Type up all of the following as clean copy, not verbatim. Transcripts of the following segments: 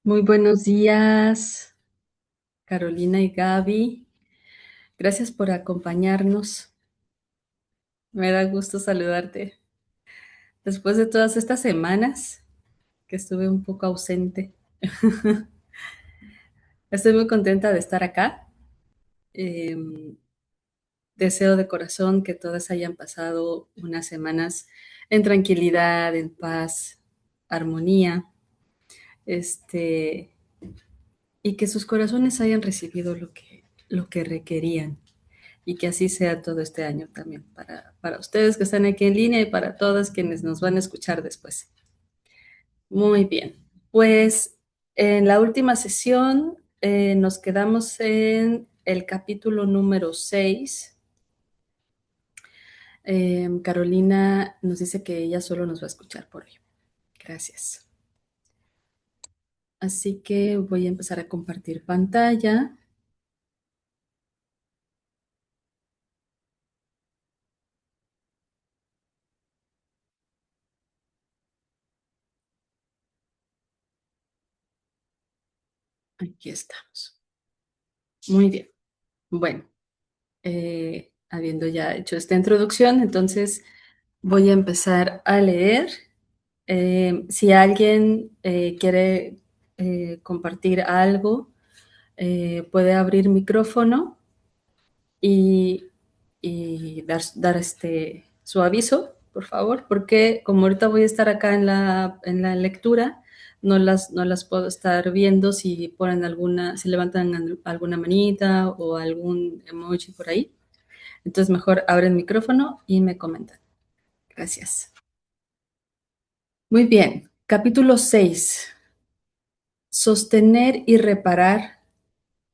Muy buenos días, Carolina y Gaby. Gracias por acompañarnos. Me da gusto saludarte. Después de todas estas semanas que estuve un poco ausente, estoy muy contenta de estar acá. Em, Deseo de corazón que todas hayan pasado unas semanas en tranquilidad, en paz, armonía, este, y que sus corazones hayan recibido lo que requerían. Y que así sea todo este año también para ustedes que están aquí en línea y para todas quienes nos van a escuchar después. Muy bien, pues en la última sesión nos quedamos en el capítulo número 6. Carolina nos dice que ella solo nos va a escuchar por hoy. Gracias. Así que voy a empezar a compartir pantalla. Aquí estamos. Muy bien. Bueno, habiendo ya hecho esta introducción, entonces voy a empezar a leer. Si alguien quiere compartir algo, puede abrir micrófono y, y dar su aviso, por favor, porque como ahorita voy a estar acá en la lectura, no las puedo estar viendo si ponen si levantan alguna manita o algún emoji por ahí. Entonces mejor abren el micrófono y me comentan. Gracias. Muy bien. Capítulo 6. Sostener y reparar,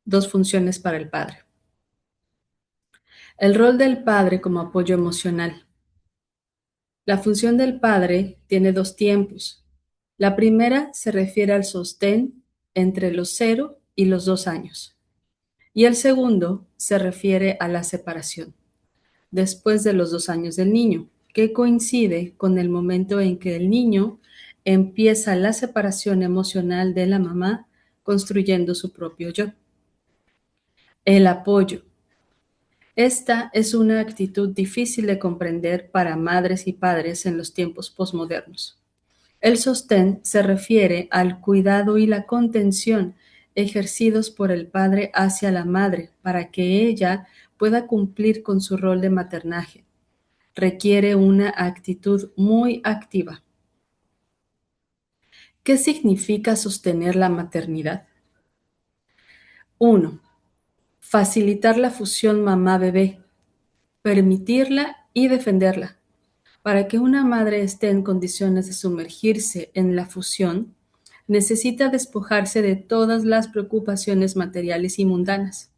dos funciones para el padre. El rol del padre como apoyo emocional. La función del padre tiene dos tiempos. La primera se refiere al sostén entre los 0 y los 2 años. Y el segundo se refiere a la separación, después de los 2 años del niño, que coincide con el momento en que el niño empieza la separación emocional de la mamá, construyendo su propio yo. El apoyo. Esta es una actitud difícil de comprender para madres y padres en los tiempos posmodernos. El sostén se refiere al cuidado y la contención ejercidos por el padre hacia la madre para que ella pueda cumplir con su rol de maternaje. Requiere una actitud muy activa. ¿Qué significa sostener la maternidad? 1. Facilitar la fusión mamá-bebé, permitirla y defenderla. Para que una madre esté en condiciones de sumergirse en la fusión, necesita despojarse de todas las preocupaciones materiales y mundanas.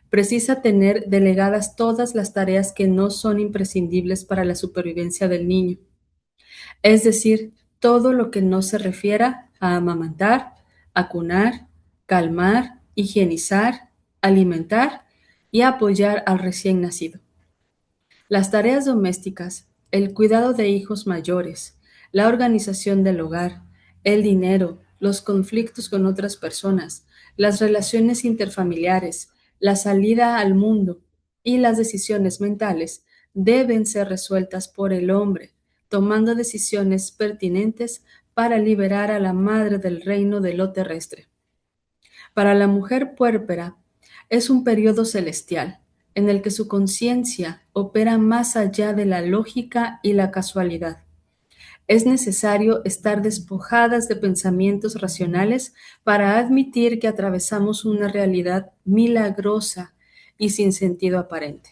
Precisa tener delegadas todas las tareas que no son imprescindibles para la supervivencia del niño, es decir, todo lo que no se refiera a amamantar, acunar, calmar, higienizar, alimentar y apoyar al recién nacido. Las tareas domésticas, el cuidado de hijos mayores, la organización del hogar, el dinero, los conflictos con otras personas, las relaciones interfamiliares, la salida al mundo y las decisiones mentales deben ser resueltas por el hombre, tomando decisiones pertinentes para liberar a la madre del reino de lo terrestre. Para la mujer puérpera es un periodo celestial en el que su conciencia opera más allá de la lógica y la casualidad. Es necesario estar despojadas de pensamientos racionales para admitir que atravesamos una realidad milagrosa y sin sentido aparente.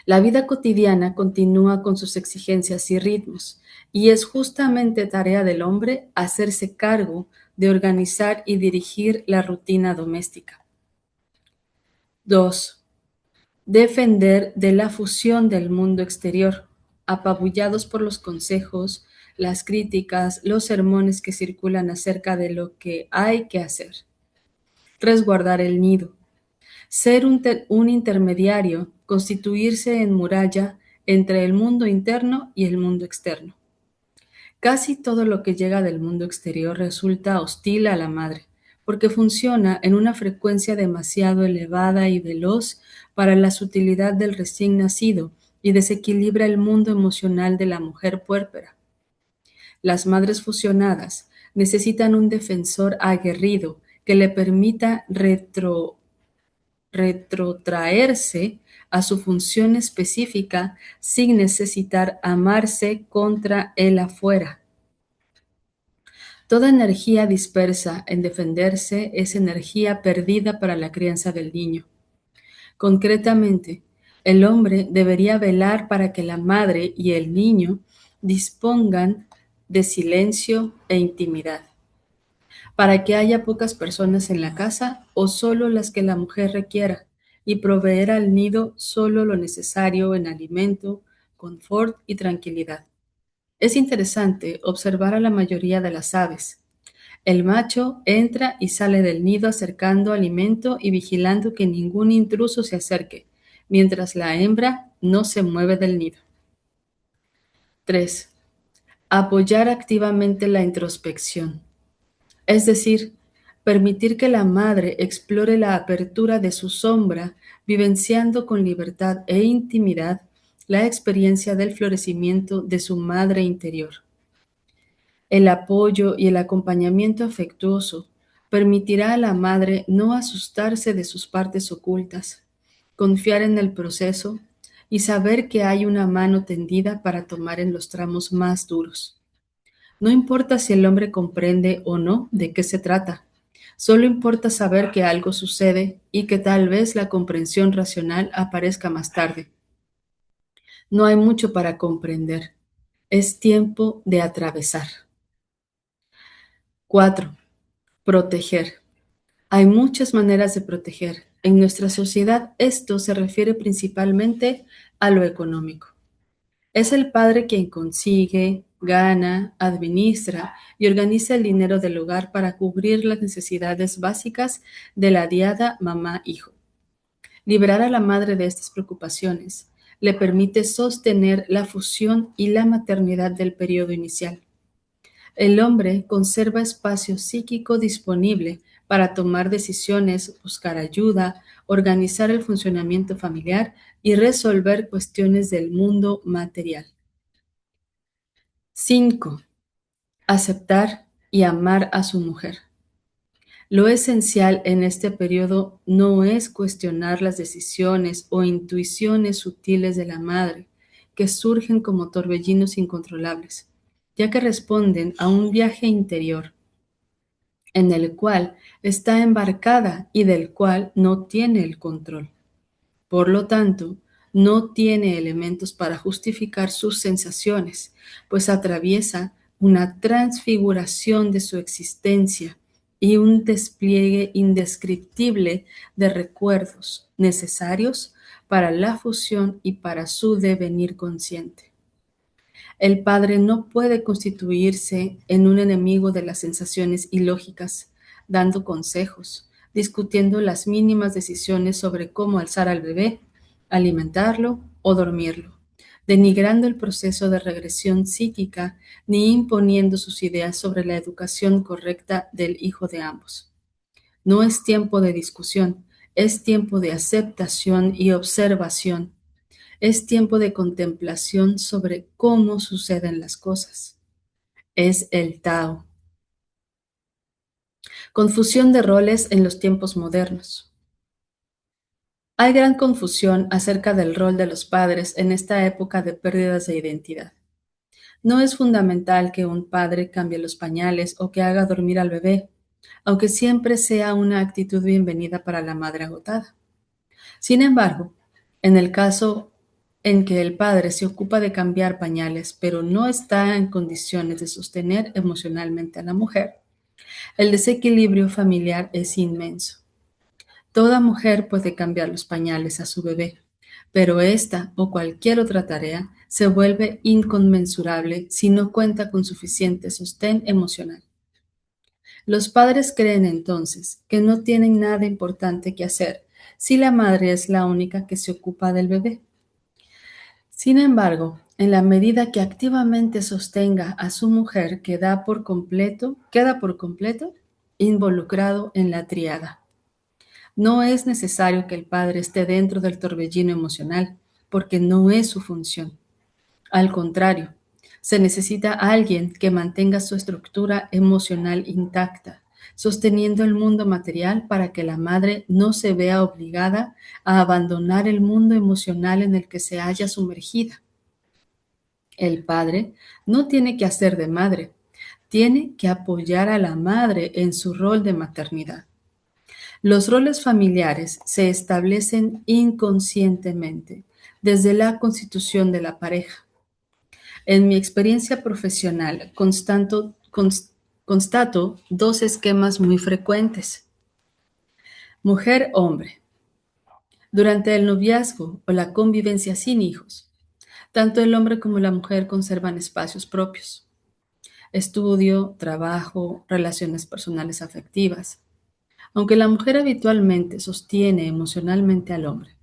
La vida cotidiana continúa con sus exigencias y ritmos, y es justamente tarea del hombre hacerse cargo de organizar y dirigir la rutina doméstica. 2. Defender de la fusión del mundo exterior, apabullados por los consejos, las críticas, los sermones que circulan acerca de lo que hay que hacer. Resguardar el nido. Ser un intermediario, constituirse en muralla entre el mundo interno y el mundo externo. Casi todo lo que llega del mundo exterior resulta hostil a la madre, porque funciona en una frecuencia demasiado elevada y veloz para la sutilidad del recién nacido y desequilibra el mundo emocional de la mujer puérpera. Las madres fusionadas necesitan un defensor aguerrido que le permita retrotraerse a su función específica sin necesitar amarse contra el afuera. Toda energía dispersa en defenderse es energía perdida para la crianza del niño. Concretamente, el hombre debería velar para que la madre y el niño dispongan de silencio e intimidad, para que haya pocas personas en la casa o solo las que la mujer requiera, y proveer al nido solo lo necesario en alimento, confort y tranquilidad. Es interesante observar a la mayoría de las aves. El macho entra y sale del nido acercando alimento y vigilando que ningún intruso se acerque, mientras la hembra no se mueve del nido. 3. Apoyar activamente la introspección, es decir, permitir que la madre explore la apertura de su sombra, vivenciando con libertad e intimidad la experiencia del florecimiento de su madre interior. El apoyo y el acompañamiento afectuoso permitirá a la madre no asustarse de sus partes ocultas, confiar en el proceso y saber que hay una mano tendida para tomar en los tramos más duros. No importa si el hombre comprende o no de qué se trata, solo importa saber que algo sucede y que tal vez la comprensión racional aparezca más tarde. No hay mucho para comprender, es tiempo de atravesar. 4. Proteger. Hay muchas maneras de proteger. En nuestra sociedad esto se refiere principalmente a lo económico. Es el padre quien consigue, gana, administra y organiza el dinero del hogar para cubrir las necesidades básicas de la diada mamá-hijo. Liberar a la madre de estas preocupaciones le permite sostener la fusión y la maternidad del periodo inicial. El hombre conserva espacio psíquico disponible para tomar decisiones, buscar ayuda, organizar el funcionamiento familiar y resolver cuestiones del mundo material. 5. Aceptar y amar a su mujer. Lo esencial en este periodo no es cuestionar las decisiones o intuiciones sutiles de la madre, que surgen como torbellinos incontrolables, ya que responden a un viaje interior en el cual está embarcada y del cual no tiene el control. Por lo tanto, no tiene elementos para justificar sus sensaciones, pues atraviesa una transfiguración de su existencia y un despliegue indescriptible de recuerdos necesarios para la fusión y para su devenir consciente. El padre no puede constituirse en un enemigo de las sensaciones ilógicas, dando consejos, discutiendo las mínimas decisiones sobre cómo alzar al bebé, alimentarlo o dormirlo, denigrando el proceso de regresión psíquica ni imponiendo sus ideas sobre la educación correcta del hijo de ambos. No es tiempo de discusión, es tiempo de aceptación y observación. Es tiempo de contemplación sobre cómo suceden las cosas. Es el Tao. Confusión de roles en los tiempos modernos. Hay gran confusión acerca del rol de los padres en esta época de pérdidas de identidad. No es fundamental que un padre cambie los pañales o que haga dormir al bebé, aunque siempre sea una actitud bienvenida para la madre agotada. Sin embargo, en el caso en que el padre se ocupa de cambiar pañales, pero no está en condiciones de sostener emocionalmente a la mujer, el desequilibrio familiar es inmenso. Toda mujer puede cambiar los pañales a su bebé, pero esta o cualquier otra tarea se vuelve inconmensurable si no cuenta con suficiente sostén emocional. Los padres creen entonces que no tienen nada importante que hacer si la madre es la única que se ocupa del bebé. Sin embargo, en la medida que activamente sostenga a su mujer, queda por completo involucrado en la tríada. No es necesario que el padre esté dentro del torbellino emocional, porque no es su función. Al contrario, se necesita alguien que mantenga su estructura emocional intacta, sosteniendo el mundo material para que la madre no se vea obligada a abandonar el mundo emocional en el que se halla sumergida. El padre no tiene que hacer de madre, tiene que apoyar a la madre en su rol de maternidad. Los roles familiares se establecen inconscientemente desde la constitución de la pareja. En mi experiencia profesional constato dos esquemas muy frecuentes. Mujer-hombre. Durante el noviazgo o la convivencia sin hijos, tanto el hombre como la mujer conservan espacios propios. Estudio, trabajo, relaciones personales afectivas. Aunque la mujer habitualmente sostiene emocionalmente al hombre,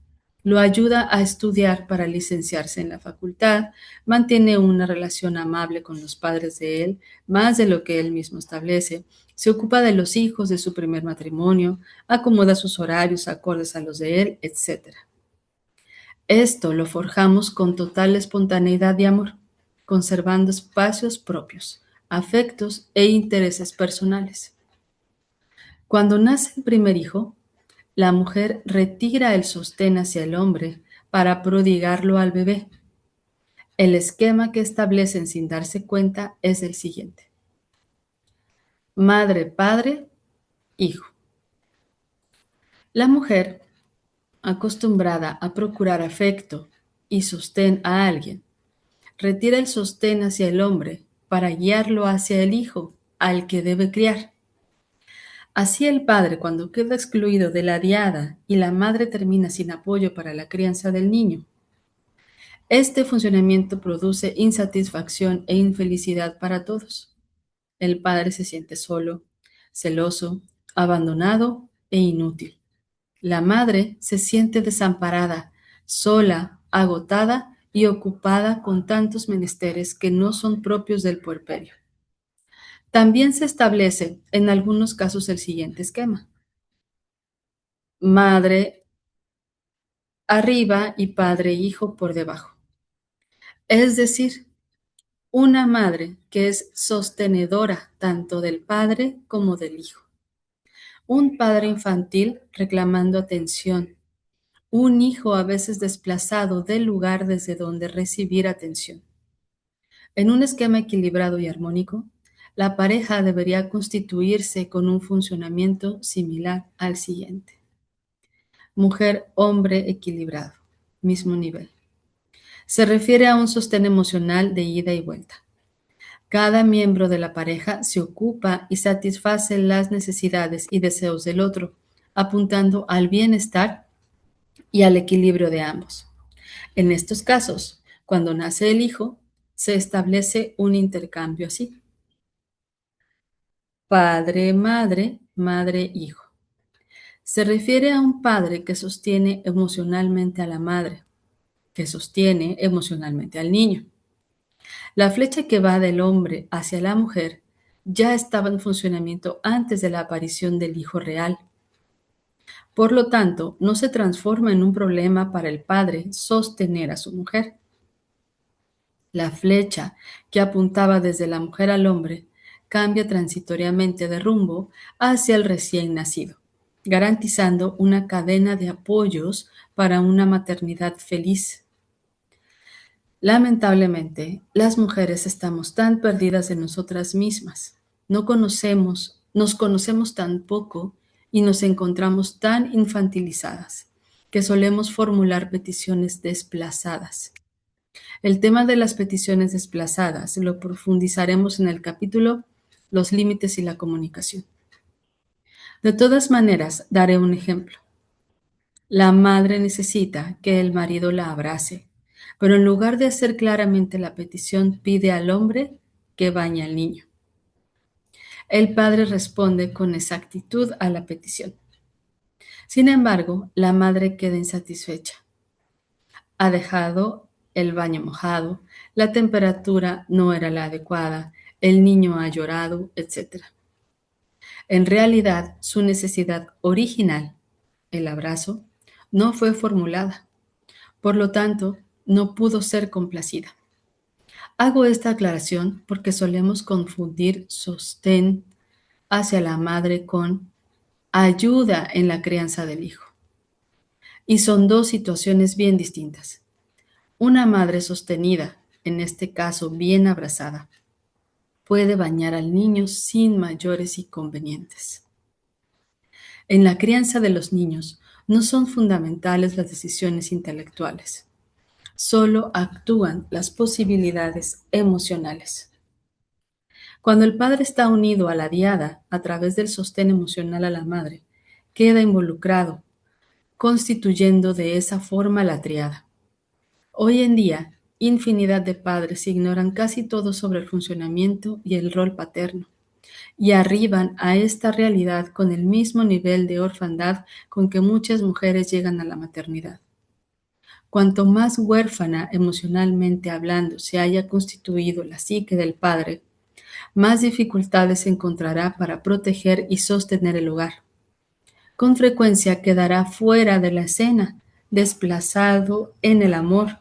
lo ayuda a estudiar para licenciarse en la facultad, mantiene una relación amable con los padres de él, más de lo que él mismo establece, se ocupa de los hijos de su primer matrimonio, acomoda sus horarios acordes a los de él, etc. Esto lo forjamos con total espontaneidad y amor, conservando espacios propios, afectos e intereses personales. Cuando nace el primer hijo, la mujer retira el sostén hacia el hombre para prodigarlo al bebé. El esquema que establecen sin darse cuenta es el siguiente: madre, padre, hijo. La mujer, acostumbrada a procurar afecto y sostén a alguien, retira el sostén hacia el hombre para guiarlo hacia el hijo, al que debe criar. Así el padre, cuando queda excluido de la diada y la madre termina sin apoyo para la crianza del niño, este funcionamiento produce insatisfacción e infelicidad para todos. El padre se siente solo, celoso, abandonado e inútil. La madre se siente desamparada, sola, agotada y ocupada con tantos menesteres que no son propios del puerperio. También se establece en algunos casos el siguiente esquema: madre arriba y padre e hijo por debajo. Es decir, una madre que es sostenedora tanto del padre como del hijo. Un padre infantil reclamando atención. Un hijo a veces desplazado del lugar desde donde recibir atención. En un esquema equilibrado y armónico, la pareja debería constituirse con un funcionamiento similar al siguiente: mujer-hombre equilibrado, mismo nivel. Se refiere a un sostén emocional de ida y vuelta. Cada miembro de la pareja se ocupa y satisface las necesidades y deseos del otro, apuntando al bienestar y al equilibrio de ambos. En estos casos, cuando nace el hijo, se establece un intercambio así: padre-madre, madre-hijo. Se refiere a un padre que sostiene emocionalmente a la madre, que sostiene emocionalmente al niño. La flecha que va del hombre hacia la mujer ya estaba en funcionamiento antes de la aparición del hijo real. Por lo tanto, no se transforma en un problema para el padre sostener a su mujer. La flecha que apuntaba desde la mujer al hombre cambia transitoriamente de rumbo hacia el recién nacido, garantizando una cadena de apoyos para una maternidad feliz. Lamentablemente, las mujeres estamos tan perdidas de nosotras mismas. Nos conocemos tan poco y nos encontramos tan infantilizadas que solemos formular peticiones desplazadas. El tema de las peticiones desplazadas lo profundizaremos en el capítulo Los límites y la comunicación. De todas maneras, daré un ejemplo. La madre necesita que el marido la abrace, pero en lugar de hacer claramente la petición, pide al hombre que bañe al niño. El padre responde con exactitud a la petición. Sin embargo, la madre queda insatisfecha. Ha dejado el baño mojado, la temperatura no era la adecuada, el niño ha llorado, etc. En realidad, su necesidad original, el abrazo, no fue formulada. Por lo tanto, no pudo ser complacida. Hago esta aclaración porque solemos confundir sostén hacia la madre con ayuda en la crianza del hijo. Y son dos situaciones bien distintas. Una madre sostenida, en este caso bien abrazada, puede bañar al niño sin mayores inconvenientes. En la crianza de los niños no son fundamentales las decisiones intelectuales, solo actúan las posibilidades emocionales. Cuando el padre está unido a la diada a través del sostén emocional a la madre, queda involucrado, constituyendo de esa forma la triada. Hoy en día, infinidad de padres ignoran casi todo sobre el funcionamiento y el rol paterno, y arriban a esta realidad con el mismo nivel de orfandad con que muchas mujeres llegan a la maternidad. Cuanto más huérfana emocionalmente hablando se haya constituido la psique del padre, más dificultades encontrará para proteger y sostener el hogar. Con frecuencia quedará fuera de la escena, desplazado en el amor,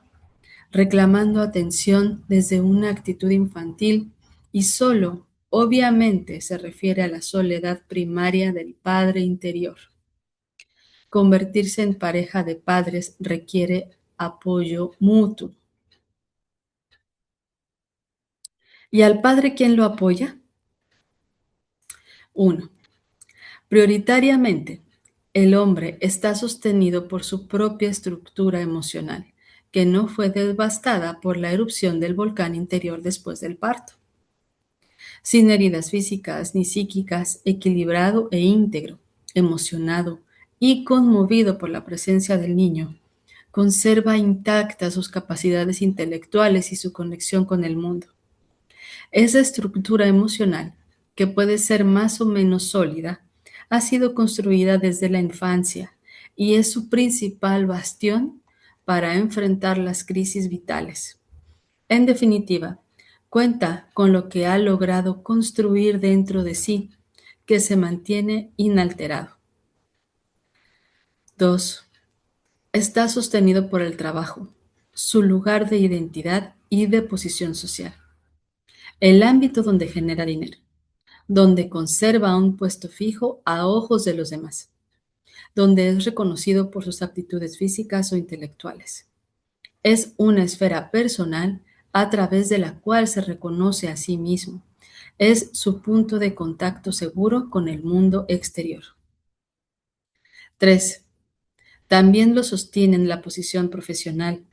reclamando atención desde una actitud infantil y solo, obviamente, se refiere a la soledad primaria del padre interior. Convertirse en pareja de padres requiere apoyo mutuo. ¿Y al padre quién lo apoya? 1. Prioritariamente, el hombre está sostenido por su propia estructura emocional, que no fue devastada por la erupción del volcán interior después del parto. Sin heridas físicas ni psíquicas, equilibrado e íntegro, emocionado y conmovido por la presencia del niño, conserva intactas sus capacidades intelectuales y su conexión con el mundo. Esa estructura emocional, que puede ser más o menos sólida, ha sido construida desde la infancia y es su principal bastión para enfrentar las crisis vitales. En definitiva, cuenta con lo que ha logrado construir dentro de sí, que se mantiene inalterado. 2. Está sostenido por el trabajo, su lugar de identidad y de posición social, el ámbito donde genera dinero, donde conserva un puesto fijo a ojos de los demás, donde es reconocido por sus aptitudes físicas o intelectuales. Es una esfera personal a través de la cual se reconoce a sí mismo. Es su punto de contacto seguro con el mundo exterior. 3. También lo sostienen la posición profesional,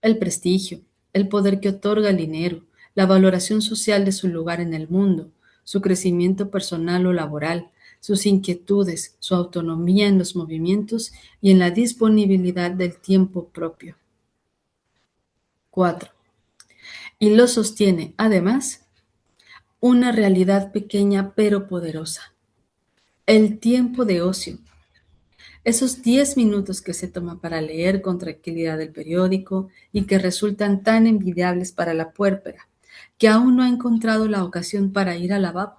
el prestigio, el poder que otorga el dinero, la valoración social de su lugar en el mundo, su crecimiento personal o laboral, sus inquietudes, su autonomía en los movimientos y en la disponibilidad del tiempo propio. 4. Y lo sostiene, además, una realidad pequeña pero poderosa, el tiempo de ocio. Esos 10 minutos que se toma para leer con tranquilidad el periódico y que resultan tan envidiables para la puérpera, que aún no ha encontrado la ocasión para ir al lavabo.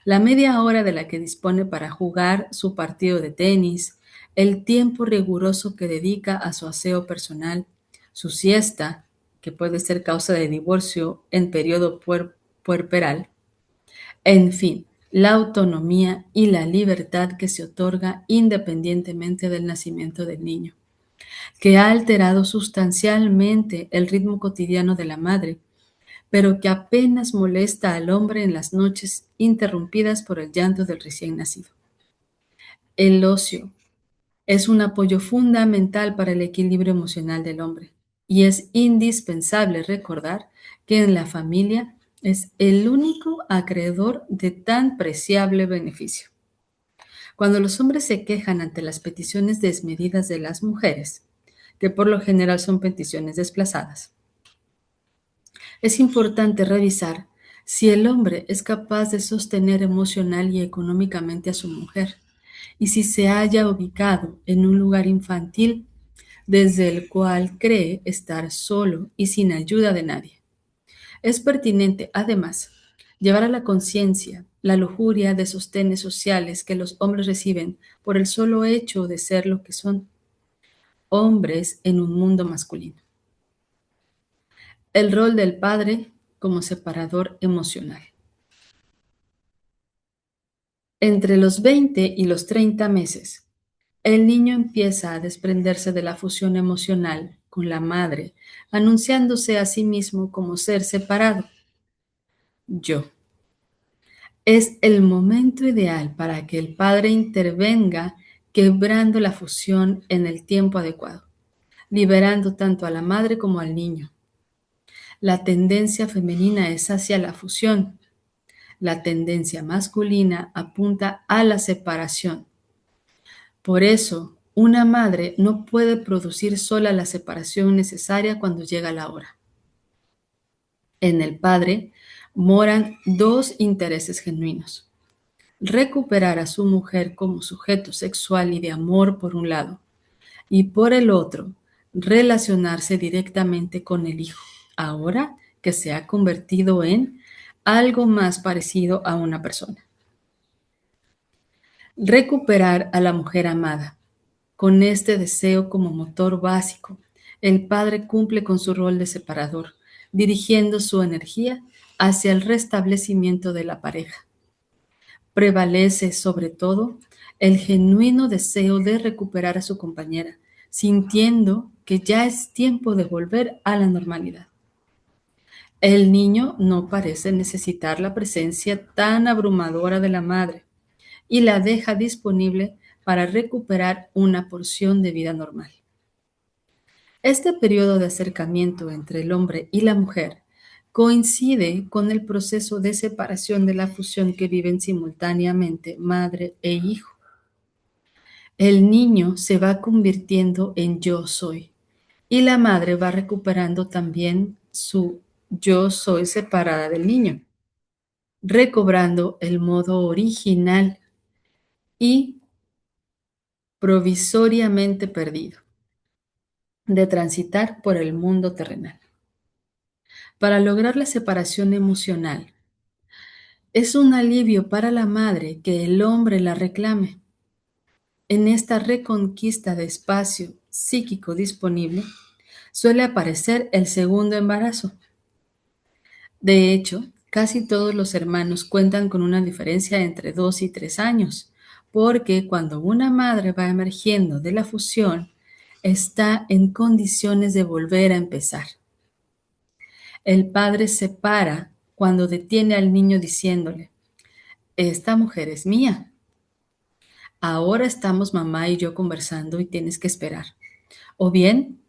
La media hora de la que dispone para jugar su partido de tenis, el tiempo riguroso que dedica a su aseo personal, su siesta, que puede ser causa de divorcio en periodo puerperal, en fin, la autonomía y la libertad que se otorga independientemente del nacimiento del niño, que ha alterado sustancialmente el ritmo cotidiano de la madre, pero que apenas molesta al hombre en las noches interrumpidas por el llanto del recién nacido. El ocio es un apoyo fundamental para el equilibrio emocional del hombre y es indispensable recordar que en la familia es el único acreedor de tan preciable beneficio. Cuando los hombres se quejan ante las peticiones desmedidas de las mujeres, que por lo general son peticiones desplazadas, es importante revisar si el hombre es capaz de sostener emocional y económicamente a su mujer y si se haya ubicado en un lugar infantil desde el cual cree estar solo y sin ayuda de nadie. Es pertinente, además, llevar a la conciencia la lujuria de sostenes sociales que los hombres reciben por el solo hecho de ser lo que son, hombres en un mundo masculino. El rol del padre como separador emocional. Entre los 20 y los 30 meses, el niño empieza a desprenderse de la fusión emocional con la madre, anunciándose a sí mismo como ser separado. Yo. Es el momento ideal para que el padre intervenga quebrando la fusión en el tiempo adecuado, liberando tanto a la madre como al niño. La tendencia femenina es hacia la fusión. La tendencia masculina apunta a la separación. Por eso, una madre no puede producir sola la separación necesaria cuando llega la hora. En el padre moran dos intereses genuinos: recuperar a su mujer como sujeto sexual y de amor por un lado, y por el otro, relacionarse directamente con el hijo, ahora que se ha convertido en algo más parecido a una persona. Recuperar a la mujer amada. Con este deseo como motor básico, el padre cumple con su rol de separador, dirigiendo su energía hacia el restablecimiento de la pareja. Prevalece, sobre todo, el genuino deseo de recuperar a su compañera, sintiendo que ya es tiempo de volver a la normalidad. El niño no parece necesitar la presencia tan abrumadora de la madre y la deja disponible para recuperar una porción de vida normal. Este periodo de acercamiento entre el hombre y la mujer coincide con el proceso de separación de la fusión que viven simultáneamente madre e hijo. El niño se va convirtiendo en yo soy y la madre va recuperando también su yo soy separada del niño, recobrando el modo original y provisoriamente perdido de transitar por el mundo terrenal. Para lograr la separación emocional, es un alivio para la madre que el hombre la reclame. En esta reconquista de espacio psíquico disponible, suele aparecer el segundo embarazo. De hecho, casi todos los hermanos cuentan con una diferencia entre 2 y 3 años, porque cuando una madre va emergiendo de la fusión, está en condiciones de volver a empezar. El padre se para cuando detiene al niño diciéndole: esta mujer es mía. Ahora estamos mamá y yo conversando y tienes que esperar. O bien,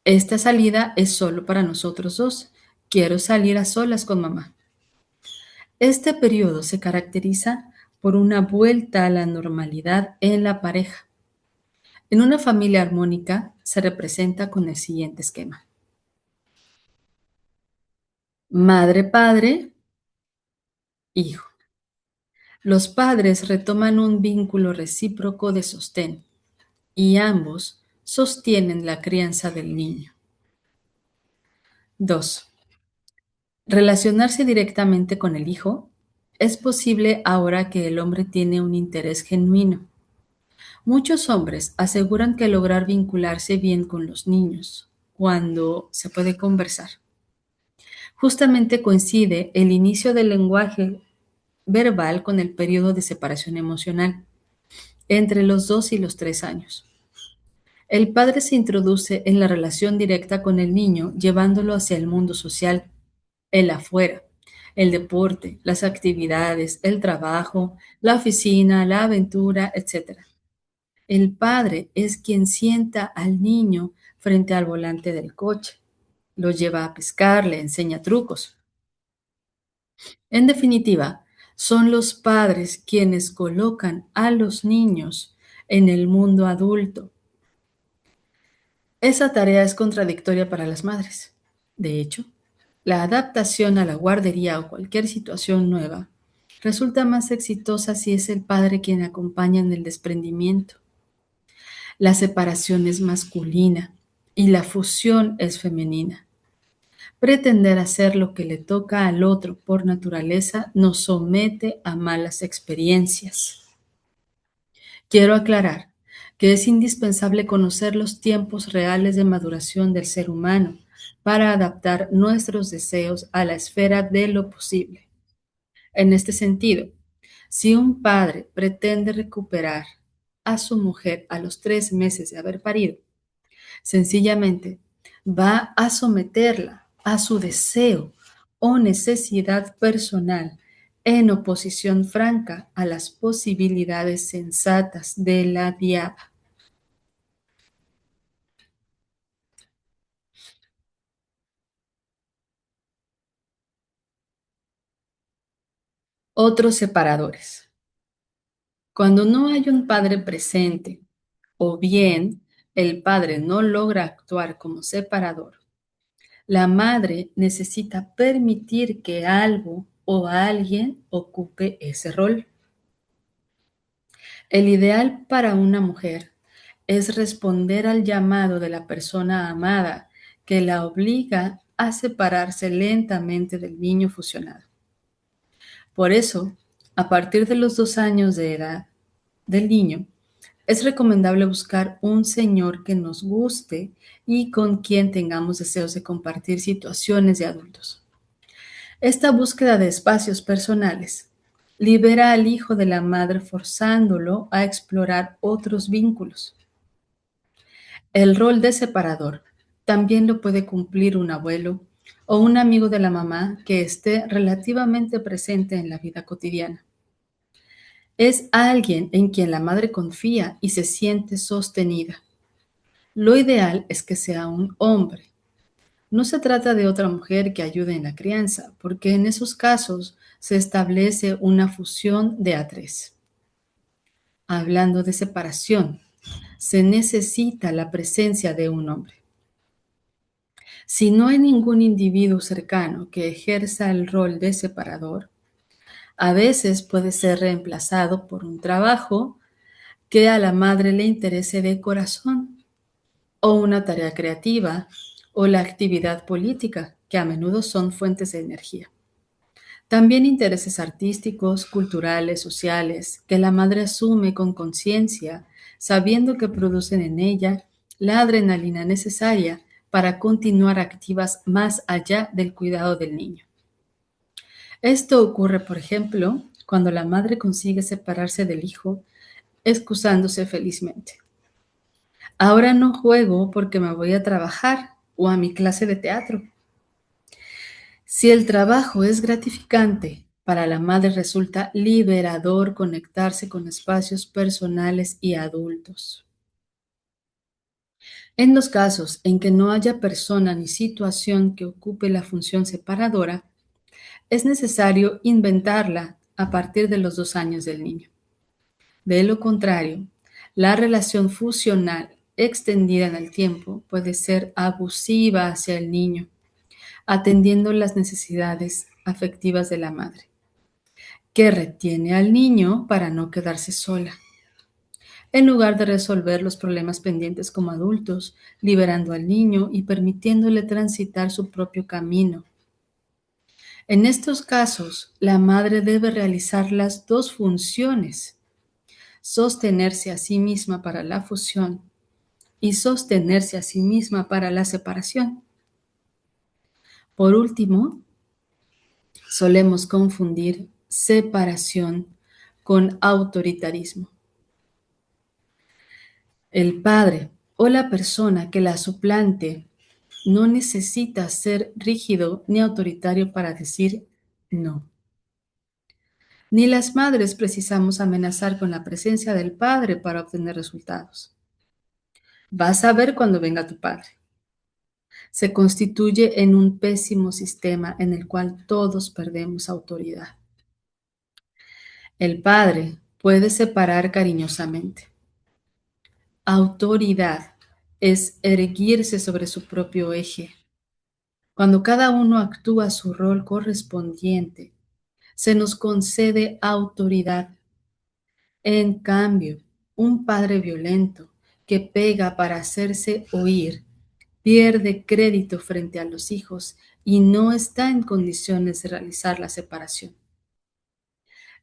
esta salida es solo para nosotros dos. Quiero salir a solas con mamá. Este periodo se caracteriza por una vuelta a la normalidad en la pareja. En una familia armónica se representa con el siguiente esquema: madre, padre, hijo. Los padres retoman un vínculo recíproco de sostén y ambos sostienen la crianza del niño. 2. Relacionarse directamente con el hijo es posible ahora que el hombre tiene un interés genuino. Muchos hombres aseguran que lograr vincularse bien con los niños, cuando se puede conversar, justamente coincide el inicio del lenguaje verbal con el periodo de separación emocional, entre los 2 y los 3 años. El padre se introduce en la relación directa con el niño, llevándolo hacia el mundo social, el afuera, el deporte, las actividades, el trabajo, la oficina, la aventura, etc. El padre es quien sienta al niño frente al volante del coche, lo lleva a pescar, le enseña trucos. En definitiva, son los padres quienes colocan a los niños en el mundo adulto. Esa tarea es contradictoria para las madres. De hecho, la adaptación a la guardería o cualquier situación nueva resulta más exitosa si es el padre quien acompaña en el desprendimiento. La separación es masculina y la fusión es femenina. Pretender hacer lo que le toca al otro por naturaleza nos somete a malas experiencias. Quiero aclarar que es indispensable conocer los tiempos reales de maduración del ser humano para adaptar nuestros deseos a la esfera de lo posible. En este sentido, si un padre pretende recuperar a su mujer a los 3 meses de haber parido, sencillamente va a someterla a su deseo o necesidad personal en oposición franca a las posibilidades sensatas de la diada. Otros separadores. Cuando no hay un padre presente o bien el padre no logra actuar como separador, la madre necesita permitir que algo o alguien ocupe ese rol. El ideal para una mujer es responder al llamado de la persona amada que la obliga a separarse lentamente del niño fusionado. Por eso, a partir de los 2 años de edad del niño, es recomendable buscar un señor que nos guste y con quien tengamos deseos de compartir situaciones de adultos. Esta búsqueda de espacios personales libera al hijo de la madre forzándolo a explorar otros vínculos. El rol de separador también lo puede cumplir un abuelo o un amigo de la mamá que esté relativamente presente en la vida cotidiana. Es alguien en quien la madre confía y se siente sostenida. Lo ideal es que sea un hombre. No se trata de otra mujer que ayude en la crianza, porque en esos casos se establece una fusión de a tres. Hablando de separación, se necesita la presencia de un hombre. Si no hay ningún individuo cercano que ejerza el rol de separador, a veces puede ser reemplazado por un trabajo que a la madre le interese de corazón, o una tarea creativa, o la actividad política, que a menudo son fuentes de energía. También intereses artísticos, culturales, sociales, que la madre asume con conciencia, sabiendo que producen en ella la adrenalina necesaria para continuar activas más allá del cuidado del niño. Esto ocurre, por ejemplo, cuando la madre consigue separarse del hijo, excusándose felizmente. Ahora no juego porque me voy a trabajar o a mi clase de teatro. Si el trabajo es gratificante, para la madre resulta liberador conectarse con espacios personales y adultos. En los casos en que no haya persona ni situación que ocupe la función separadora, es necesario inventarla a partir de los 2 años del niño. De lo contrario, la relación fusional extendida en el tiempo puede ser abusiva hacia el niño, atendiendo las necesidades afectivas de la madre, que retiene al niño para no quedarse sola, en lugar de resolver los problemas pendientes como adultos, liberando al niño y permitiéndole transitar su propio camino. En estos casos, la madre debe realizar las dos funciones: sostenerse a sí misma para la fusión y sostenerse a sí misma para la separación. Por último, solemos confundir separación con autoritarismo. El padre o la persona que la suplante no necesita ser rígido ni autoritario para decir no. Ni las madres precisamos amenazar con la presencia del padre para obtener resultados. Vas a ver cuando venga tu padre. Se constituye en un pésimo sistema en el cual todos perdemos autoridad. El padre puede separar cariñosamente. Autoridad es erguirse sobre su propio eje. Cuando cada uno actúa su rol correspondiente, se nos concede autoridad. En cambio, un padre violento que pega para hacerse oír pierde crédito frente a los hijos y no está en condiciones de realizar la separación.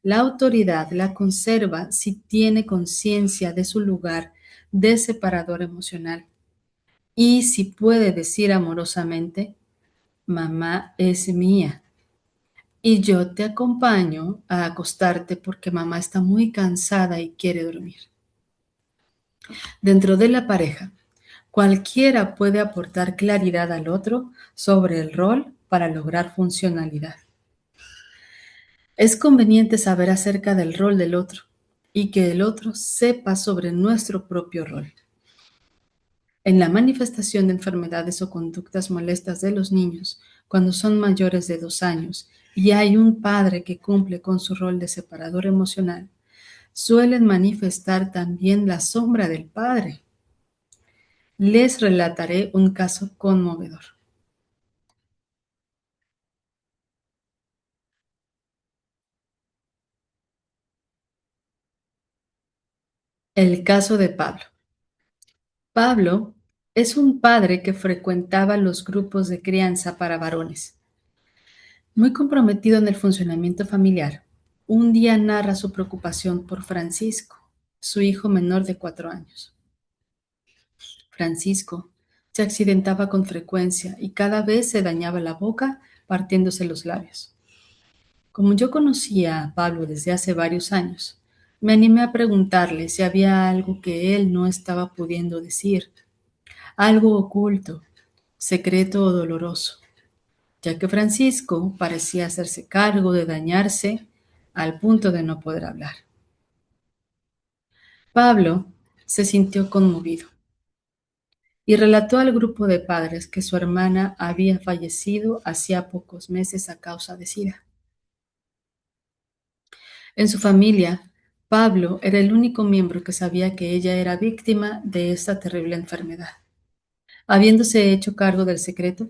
La autoridad la conserva si tiene conciencia de su lugar de separador emocional y si puede decir amorosamente, mamá es mía y yo te acompaño a acostarte porque mamá está muy cansada y quiere dormir. Dentro de la pareja, cualquiera puede aportar claridad al otro sobre el rol para lograr funcionalidad. Es conveniente saber acerca del rol del otro y que el otro sepa sobre nuestro propio rol. En la manifestación de enfermedades o conductas molestas de los niños, cuando son mayores de 2 años y hay un padre que cumple con su rol de separador emocional, suelen manifestar también la sombra del padre. Les relataré un caso conmovedor. El caso de Pablo. Pablo es un padre que frecuentaba los grupos de crianza para varones. Muy comprometido en el funcionamiento familiar, un día narra su preocupación por Francisco, su hijo menor de 4 años. Francisco se accidentaba con frecuencia y cada vez se dañaba la boca partiéndose los labios. Como yo conocía a Pablo desde hace varios años, me animé a preguntarle si había algo que él no estaba pudiendo decir, algo oculto, secreto o doloroso, ya que Francisco parecía hacerse cargo de dañarse al punto de no poder hablar. Pablo se sintió conmovido y relató al grupo de padres que su hermana había fallecido hacía pocos meses a causa de SIDA. En su familia, Pablo era el único miembro que sabía que ella era víctima de esta terrible enfermedad. Habiéndose hecho cargo del secreto,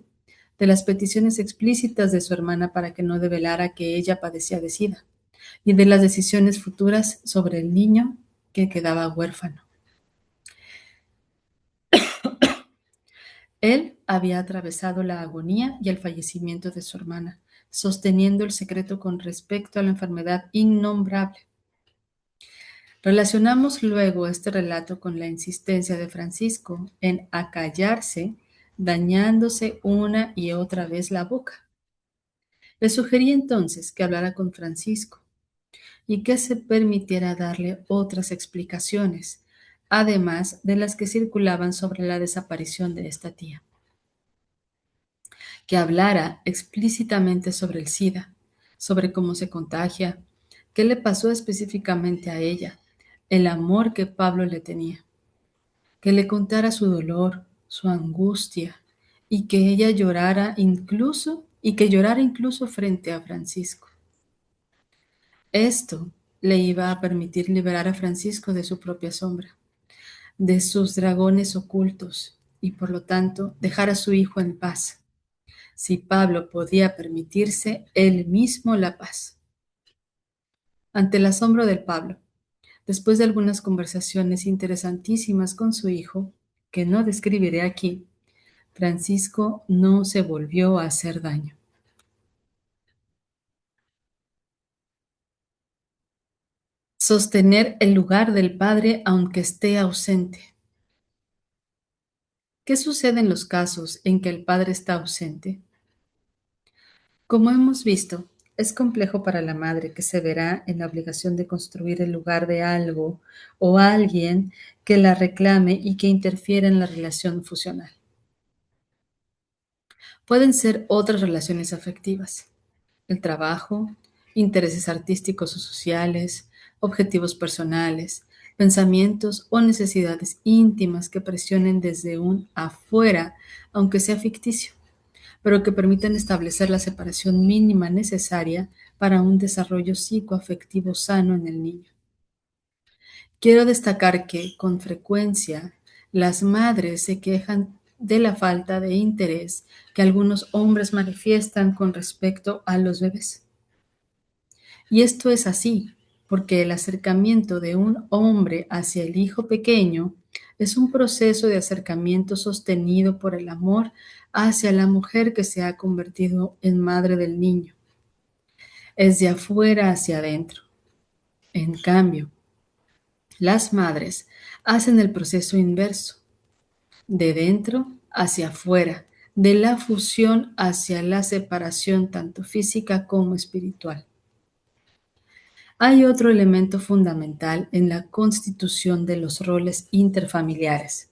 de las peticiones explícitas de su hermana para que no develara que ella padecía de SIDA, y de las decisiones futuras sobre el niño que quedaba huérfano. Él había atravesado la agonía y el fallecimiento de su hermana, sosteniendo el secreto con respecto a la enfermedad innombrable. Relacionamos luego este relato con la insistencia de Francisco en acallarse, dañándose una y otra vez la boca. Le sugerí entonces que hablara con Francisco y que se permitiera darle otras explicaciones, además de las que circulaban sobre la desaparición de esta tía. Que hablara explícitamente sobre el SIDA, sobre cómo se contagia, qué le pasó específicamente a ella, el amor que Pablo le tenía, que le contara su dolor, su angustia, y que ella llorara incluso, y que llorara incluso frente a Francisco. Esto le iba a permitir liberar a Francisco de su propia sombra, de sus dragones ocultos, y por lo tanto dejar a su hijo en paz, si Pablo podía permitirse él mismo la paz. Ante el asombro del Pablo, después de algunas conversaciones interesantísimas con su hijo, que no describiré aquí, Francisco no se volvió a hacer daño. Sostener el lugar del padre aunque esté ausente. ¿Qué sucede en los casos en que el padre está ausente? Como hemos visto, es complejo para la madre que se verá en la obligación de construir el lugar de algo o alguien que la reclame y que interfiera en la relación fusional. Pueden ser otras relaciones afectivas, el trabajo, intereses artísticos o sociales, objetivos personales, pensamientos o necesidades íntimas que presionen desde un afuera, aunque sea ficticio, pero que permitan establecer la separación mínima necesaria para un desarrollo psicoafectivo sano en el niño. Quiero destacar que, con frecuencia, las madres se quejan de la falta de interés que algunos hombres manifiestan con respecto a los bebés. Y esto es así, porque el acercamiento de un hombre hacia el hijo pequeño Es un proceso de acercamiento sostenido por el amor hacia la mujer que se ha convertido en madre del niño. Es de afuera hacia adentro. En cambio, las madres hacen el proceso inverso, de dentro hacia afuera, de la fusión hacia la separación tanto física como espiritual. Hay otro elemento fundamental en la constitución de los roles interfamiliares,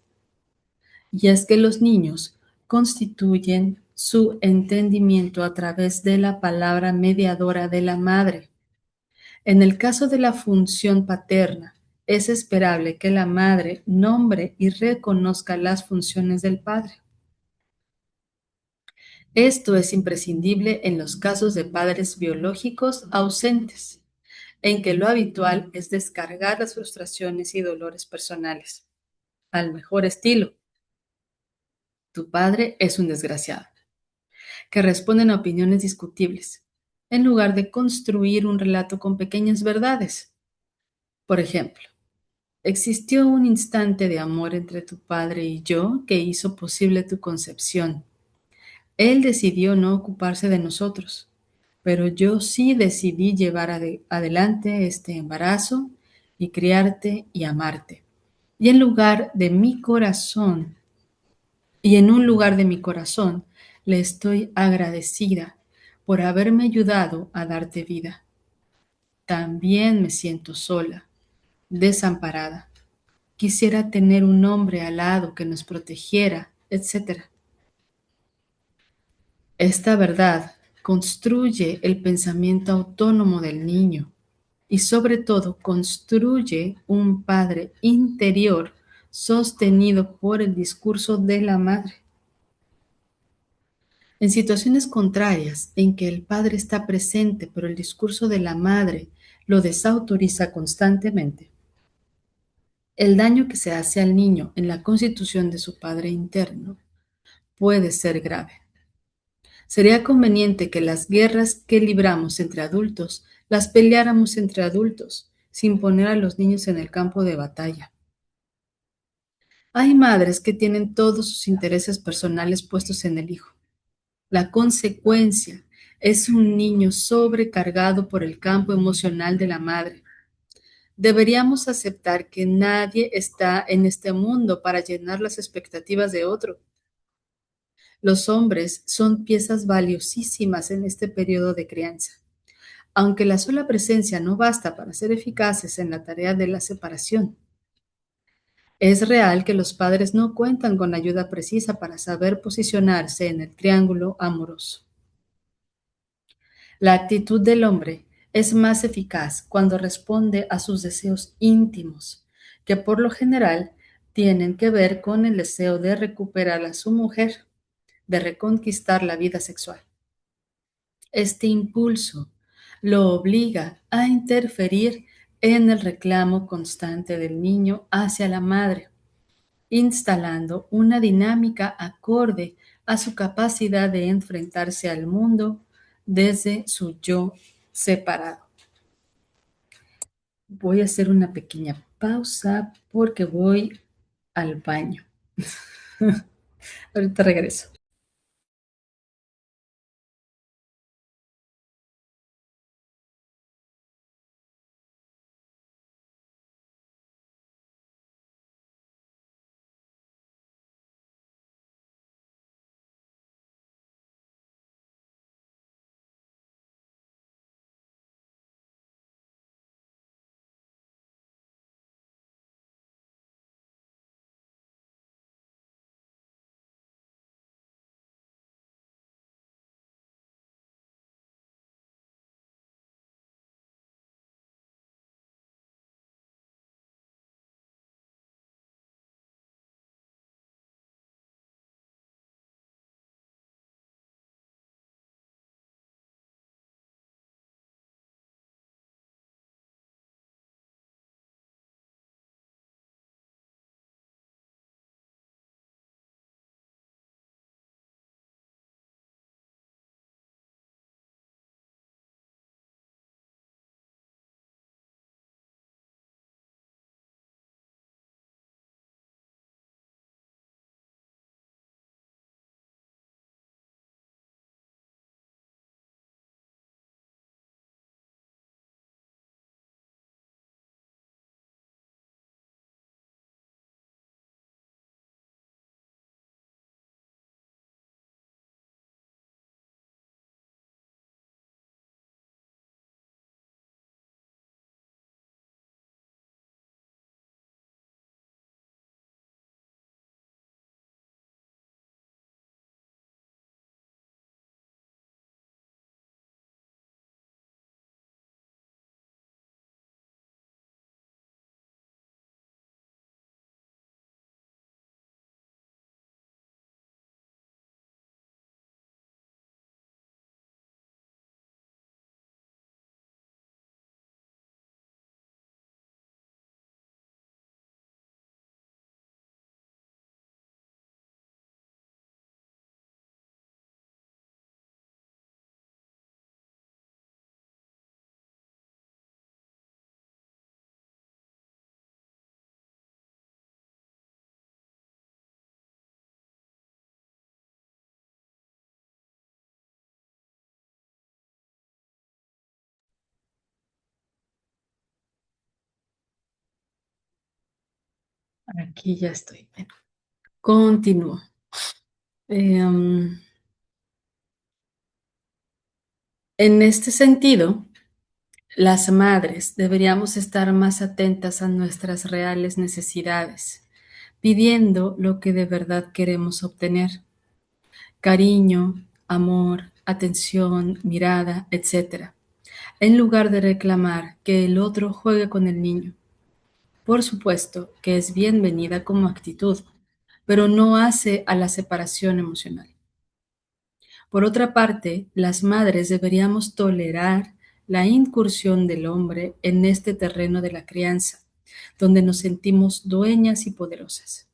y es que los niños constituyen su entendimiento a través de la palabra mediadora de la madre. En el caso de la función paterna, es esperable que la madre nombre y reconozca las funciones del padre. Esto es imprescindible en los casos de padres biológicos ausentes, en que lo habitual es descargar las frustraciones y dolores personales. Al mejor estilo, tu padre es un desgraciado, que responden a opiniones discutibles, en lugar de construir un relato con pequeñas verdades. Por ejemplo, existió un instante de amor entre tu padre y yo que hizo posible tu concepción. Él decidió no ocuparse de nosotros, pero yo sí decidí llevar adelante este embarazo y criarte y amarte. Y en lugar de mi corazón, y en un lugar de mi corazón, le estoy agradecida por haberme ayudado a darte vida. También me siento sola, desamparada. Quisiera tener un hombre al lado que nos protegiera, etcétera. Esta verdad construye el pensamiento autónomo del niño y sobre todo construye un padre interior sostenido por el discurso de la madre. En situaciones contrarias, en que el padre está presente pero el discurso de la madre lo desautoriza constantemente, el daño que se hace al niño en la constitución de su padre interno puede ser grave. Sería conveniente que las guerras que libramos entre adultos las peleáramos entre adultos, sin poner a los niños en el campo de batalla. Hay madres que tienen todos sus intereses personales puestos en el hijo. La consecuencia es un niño sobrecargado por el campo emocional de la madre. Deberíamos aceptar que nadie está en este mundo para llenar las expectativas de otro. Los hombres son piezas valiosísimas en este periodo de crianza. Aunque la sola presencia no basta para ser eficaces en la tarea de la separación. Es real que los padres no cuentan con la ayuda precisa para saber posicionarse en el triángulo amoroso. La actitud del hombre es más eficaz cuando responde a sus deseos íntimos, que por lo general tienen que ver con el deseo de recuperar a su mujer, de reconquistar la vida sexual. Este impulso lo obliga a interferir en el reclamo constante del niño hacia la madre, instalando una dinámica acorde a su capacidad de enfrentarse al mundo desde su yo separado. Voy a hacer una pequeña pausa porque voy al baño. Ahorita regreso. Aquí ya estoy. Bueno, continúo. Em, en este sentido, las madres deberíamos estar más atentas a nuestras reales necesidades, pidiendo lo que de verdad queremos obtener: cariño, amor, atención, mirada, etcétera, en lugar de reclamar que el otro juegue con el niño. Por supuesto que es bienvenida como actitud, pero no hace a la separación emocional. Por otra parte, las madres deberíamos tolerar la incursión del hombre en este terreno de la crianza, donde nos sentimos dueñas y poderosas.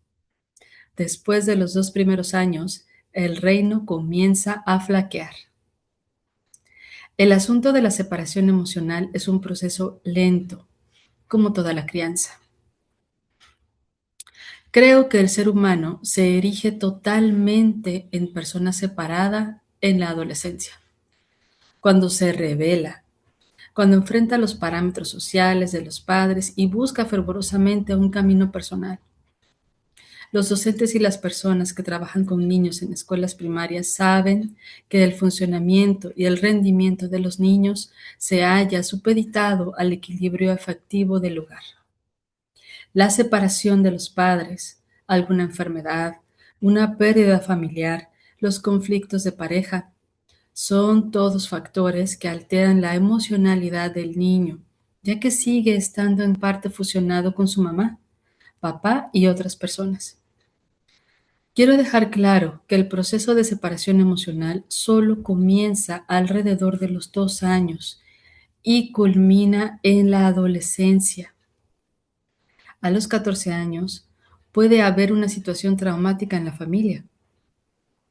Después de los 2 primeros años, el reino comienza a flaquear. El asunto de la separación emocional es un proceso lento, como toda la crianza. Creo que el ser humano se erige totalmente en persona separada en la adolescencia, cuando se revela, cuando enfrenta los parámetros sociales de los padres y busca fervorosamente un camino personal. Los docentes y las personas que trabajan con niños en escuelas primarias saben que el funcionamiento y el rendimiento de los niños se halla supeditado al equilibrio afectivo del hogar. La separación de los padres, alguna enfermedad, una pérdida familiar, los conflictos de pareja, son todos factores que alteran la emocionalidad del niño, ya que sigue estando en parte fusionado con su mamá, papá y otras personas. Quiero dejar claro que el proceso de separación emocional solo comienza alrededor de los 2 años y culmina en la adolescencia. A los 14 años puede haber una situación traumática en la familia.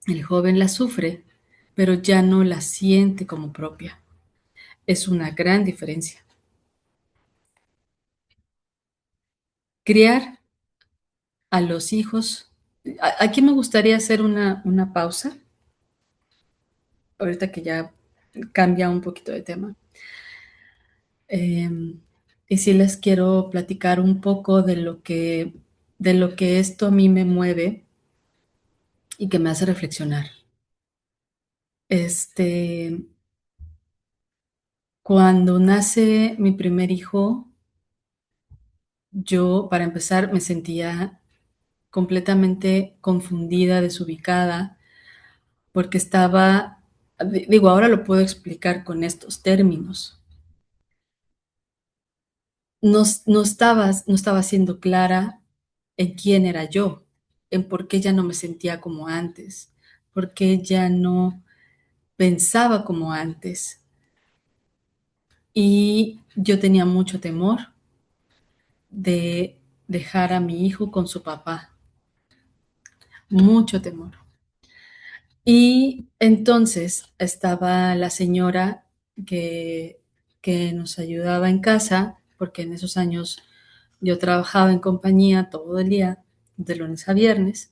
El joven la sufre, pero ya no la siente como propia. Es una gran diferencia. Criar a los hijos. Aquí me gustaría hacer una pausa, ahorita que ya cambia un poquito de tema. Y sí les quiero platicar un poco de lo que esto a mí me mueve y que me hace reflexionar. Este, Cuando nace mi primer hijo, yo, para empezar, me sentía completamente confundida, desubicada, porque estaba, digo, ahora lo puedo explicar con estos términos. No estaba siendo clara en quién era yo, en por qué ya no me sentía como antes, por qué ya no pensaba como antes. Y yo tenía mucho temor de dejar a mi hijo con su papá, mucho temor. Y entonces estaba la señora que, que nos ayudaba en casa, porque en esos años yo trabajaba en compañía todo el día, de lunes a viernes,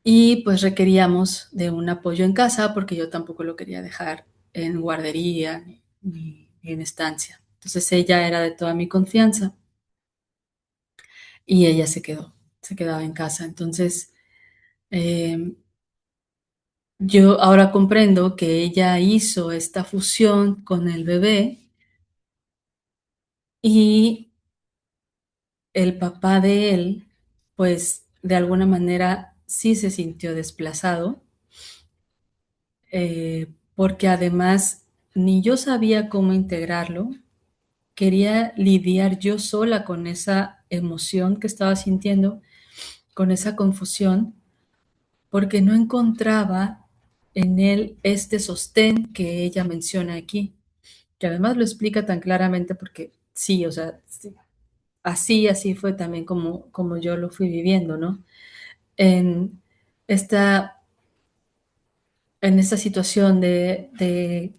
y pues requeríamos de un apoyo en casa porque yo tampoco lo quería dejar en guardería ni en estancia. Entonces ella era de toda mi confianza y ella se quedaba en casa. Entonces eh, yo ahora comprendo que ella hizo esta fusión con el bebé y el papá de él, pues de alguna manera sí se sintió desplazado, porque además ni yo sabía cómo integrarlo, quería lidiar yo sola con esa emoción que estaba sintiendo, con esa confusión, porque no encontraba en él este sostén que ella menciona aquí, que además lo explica tan claramente porque sí, o sea, sí, así fue también como yo lo fui viviendo, ¿no? En esta, en esta situación de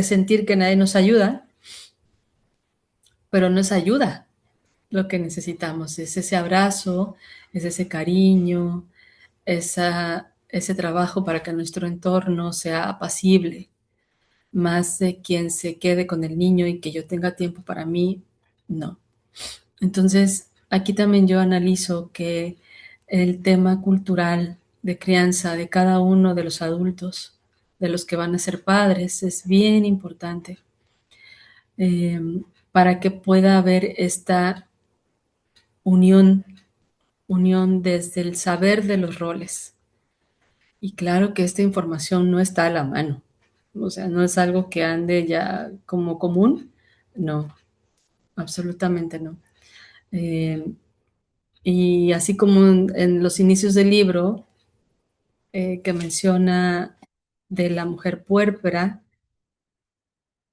sentir que nadie nos ayuda, pero no es ayuda lo que necesitamos, es ese abrazo, es ese cariño, ese trabajo para que nuestro entorno sea apacible, más de quien se quede con el niño y que yo tenga tiempo para mí, no. Entonces, Aquí también yo analizo que el tema cultural de crianza de cada uno de los adultos, de los que van a ser padres, es bien importante eh, para que pueda haber esta unión, unión desde el saber de los roles. Y claro que esta información no está a la mano, o sea, no es algo que ande ya como común, no, absolutamente no. Eh, y así como en los inicios del libro, que menciona de la mujer puérpera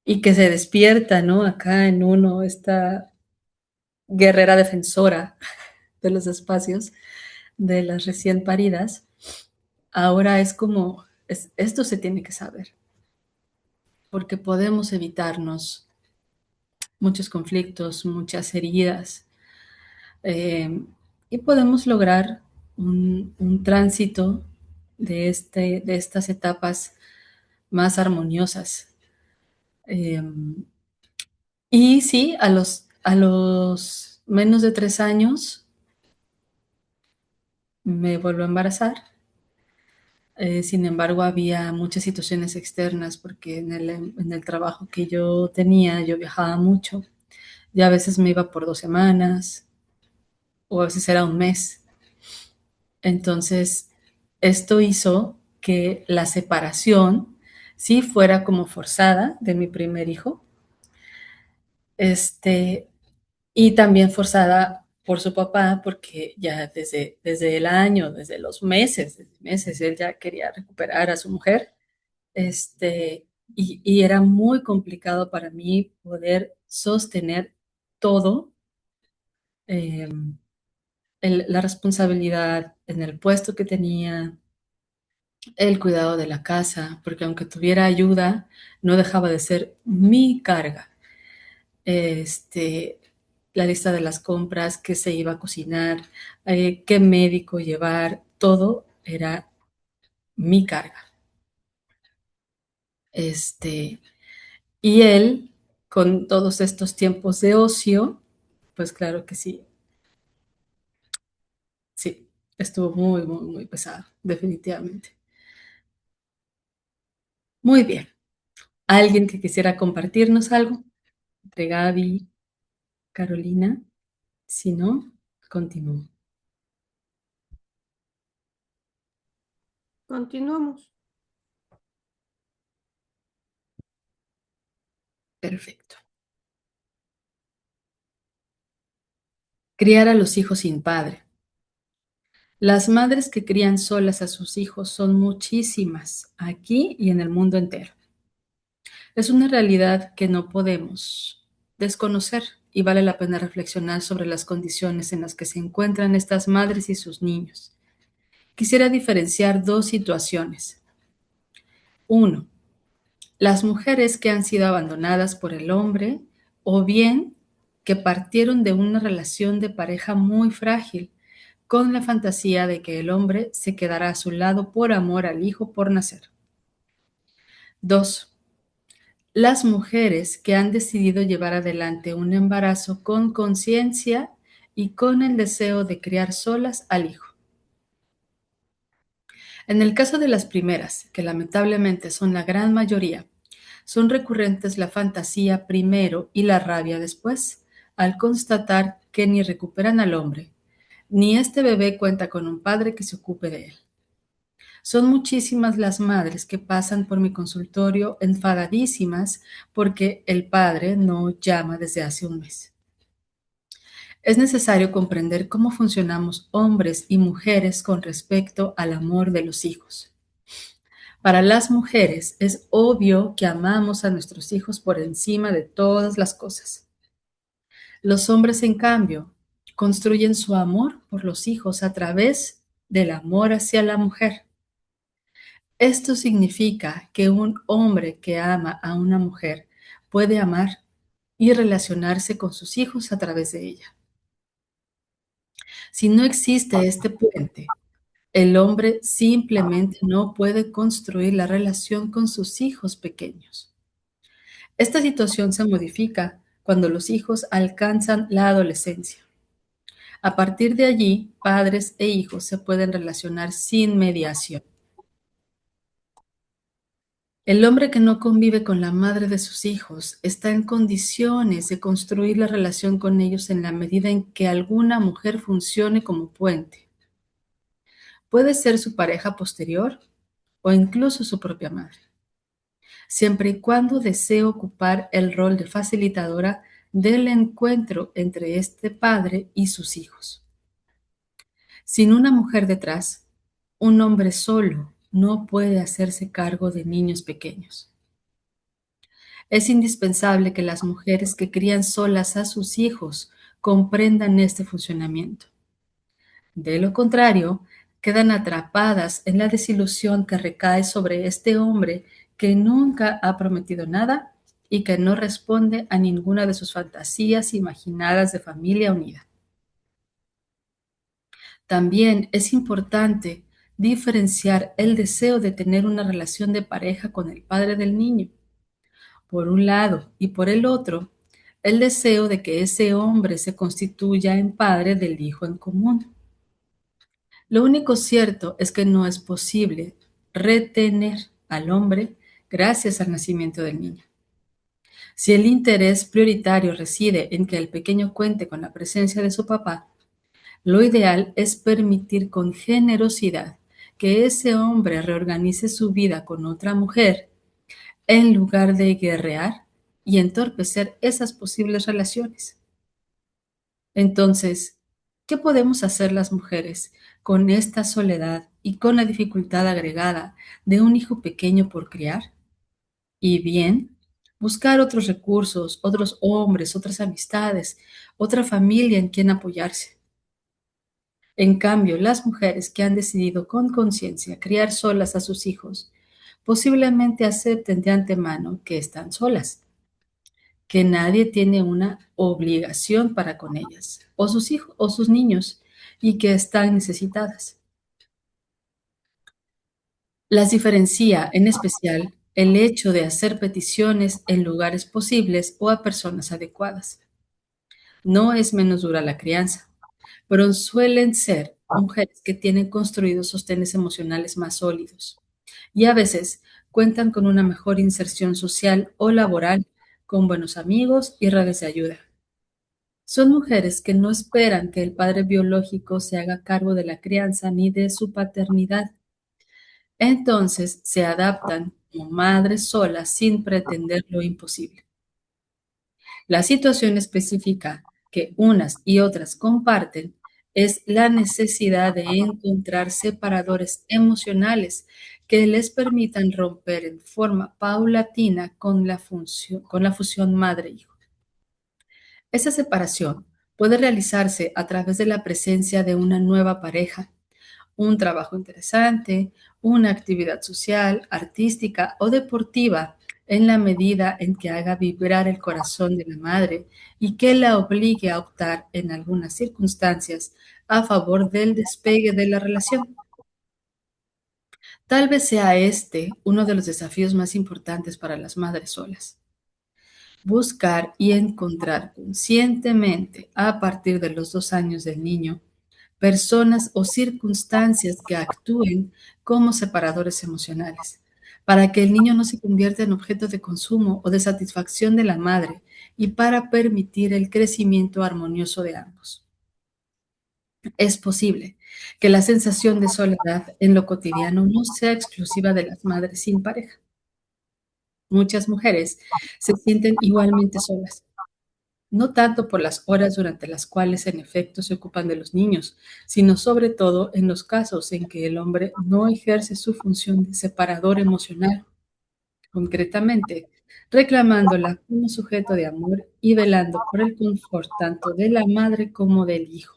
y que se despierta, ¿no? Acá en uno, esta guerrera defensora de los espacios de las recién paridas, ahora es como, esto se tiene que saber, porque podemos evitarnos muchos conflictos, muchas heridas, eh, y podemos lograr un tránsito de estas etapas más armoniosas. Eh, y sí, a los menos de 3 años me vuelvo a embarazar. Sin embargo, había muchas situaciones externas porque en el trabajo que yo tenía, yo viajaba mucho. Ya a veces me iba por 2 semanas o a veces era un mes. Entonces, esto hizo que la separación sí fuera como forzada de mi primer hijo. Este, y también forzada por su papá, porque ya desde el año, desde meses, él ya quería recuperar a su mujer. Y era muy complicado para mí poder sostener todo, eh, la responsabilidad en el puesto que tenía, el cuidado de la casa, porque aunque tuviera ayuda, no dejaba de ser mi carga. este, la lista de las compras, qué se iba a cocinar, qué médico llevar, todo era mi carga. Este, y él, con todos estos tiempos de ocio, pues claro que sí, sí, estuvo muy, muy, muy pesado, definitivamente. Muy bien. ¿Alguien que quisiera compartirnos algo? Entre Gaby, Carolina, si no, continúo. Continuamos. Perfecto. Criar a los hijos sin padre. Las madres que crían solas a sus hijos son muchísimas, aquí y en el mundo entero. Es una realidad que no podemos desconocer y vale la pena reflexionar sobre las condiciones en las que se encuentran estas madres y sus niños. Quisiera diferenciar dos situaciones. Uno, las mujeres que han sido abandonadas por el hombre o bien que partieron de una relación de pareja muy frágil con la fantasía de que el hombre se quedará a su lado por amor al hijo por nacer. 2. Las mujeres que han decidido llevar adelante un embarazo con conciencia y con el deseo de criar solas al hijo. En el caso de las primeras, que lamentablemente son la gran mayoría, son recurrentes la fantasía primero y la rabia después, al constatar que ni recuperan al hombre, ni este bebé cuenta con un padre que se ocupe de él. Son muchísimas las madres que pasan por mi consultorio enfadadísimas porque el padre no llama desde hace un mes. Es necesario comprender cómo funcionamos hombres y mujeres con respecto al amor de los hijos. Para las mujeres es obvio que amamos a nuestros hijos por encima de todas las cosas. Los hombres, en cambio, construyen su amor por los hijos a través del amor hacia la mujer. Esto significa que un hombre que ama a una mujer puede amar y relacionarse con sus hijos a través de ella. Si no existe este puente, el hombre simplemente no puede construir la relación con sus hijos pequeños. Esta situación se modifica cuando los hijos alcanzan la adolescencia. A partir de allí, padres e hijos se pueden relacionar sin mediación. El hombre que no convive con la madre de sus hijos está en condiciones de construir la relación con ellos en la medida en que alguna mujer funcione como puente. Puede ser su pareja posterior o incluso su propia madre, siempre y cuando desee ocupar el rol de facilitadora del encuentro entre este padre y sus hijos. Sin una mujer detrás, un hombre solo no puede hacerse cargo de niños pequeños. Es indispensable que las mujeres que crían solas a sus hijos comprendan este funcionamiento. De lo contrario, quedan atrapadas en la desilusión que recae sobre este hombre que nunca ha prometido nada y que no responde a ninguna de sus fantasías imaginadas de familia unida. También es importante diferenciar el deseo de tener una relación de pareja con el padre del niño, por un lado, y por el otro, el deseo de que ese hombre se constituya en padre del hijo en común. Lo único cierto es que no es posible retener al hombre gracias al nacimiento del niño. Si el interés prioritario reside en que el pequeño cuente con la presencia de su papá, lo ideal es permitir con generosidad que ese hombre reorganice su vida con otra mujer en lugar de guerrear y entorpecer esas posibles relaciones. Entonces, ¿qué podemos hacer las mujeres con esta soledad y con la dificultad agregada de un hijo pequeño por criar? Y bien, buscar otros recursos, otros hombres, otras amistades, otra familia en quien apoyarse. En cambio, las mujeres que han decidido con conciencia criar solas a sus hijos, posiblemente acepten de antemano que están solas, que nadie tiene una obligación para con ellas, o sus hijos, o sus niños, y que están necesitadas. Las diferencia, en especial, el hecho de hacer peticiones en lugares posibles o a personas adecuadas. No es menos dura la crianza, pero suelen ser mujeres que tienen construidos sostenes emocionales más sólidos y a veces cuentan con una mejor inserción social o laboral, con buenos amigos y redes de ayuda. Son mujeres que no esperan que el padre biológico se haga cargo de la crianza ni de su paternidad. Entonces se adaptan como madres solas sin pretender lo imposible. La situación específica que unas y otras comparten es la necesidad de encontrar separadores emocionales que les permitan romper en forma paulatina con la fusión madre-hijo. Esa separación puede realizarse a través de la presencia de una nueva pareja, un trabajo interesante, una actividad social, artística o deportiva, en la medida en que haga vibrar el corazón de la madre y que la obligue a optar en algunas circunstancias a favor del despegue de la relación. Tal vez sea este uno de los desafíos más importantes para las madres solas. Buscar y encontrar conscientemente, a partir de los 2 años del niño, personas o circunstancias que actúen como separadores emocionales, para que el niño no se convierta en objeto de consumo o de satisfacción de la madre y para permitir el crecimiento armonioso de ambos. Es posible que la sensación de soledad en lo cotidiano no sea exclusiva de las madres sin pareja. Muchas mujeres se sienten igualmente solas, no tanto por las horas durante las cuales en efecto se ocupan de los niños, sino sobre todo en los casos en que el hombre no ejerce su función de separador emocional, concretamente reclamándola como sujeto de amor y velando por el confort tanto de la madre como del hijo.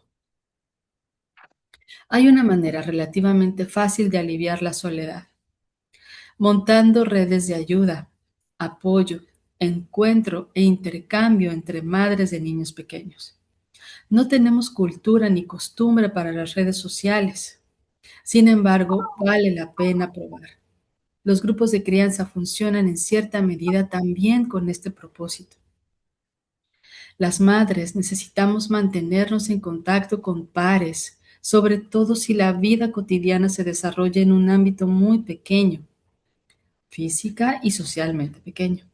Hay una manera relativamente fácil de aliviar la soledad, montando redes de ayuda, apoyo, encuentro e intercambio entre madres de niños pequeños. No tenemos cultura ni costumbre para las redes sociales. Sin embargo, vale la pena probar. Los grupos de crianza funcionan en cierta medida también con este propósito. Las madres necesitamos mantenernos en contacto con pares, sobre todo si la vida cotidiana se desarrolla en un ámbito muy pequeño, física y socialmente pequeño.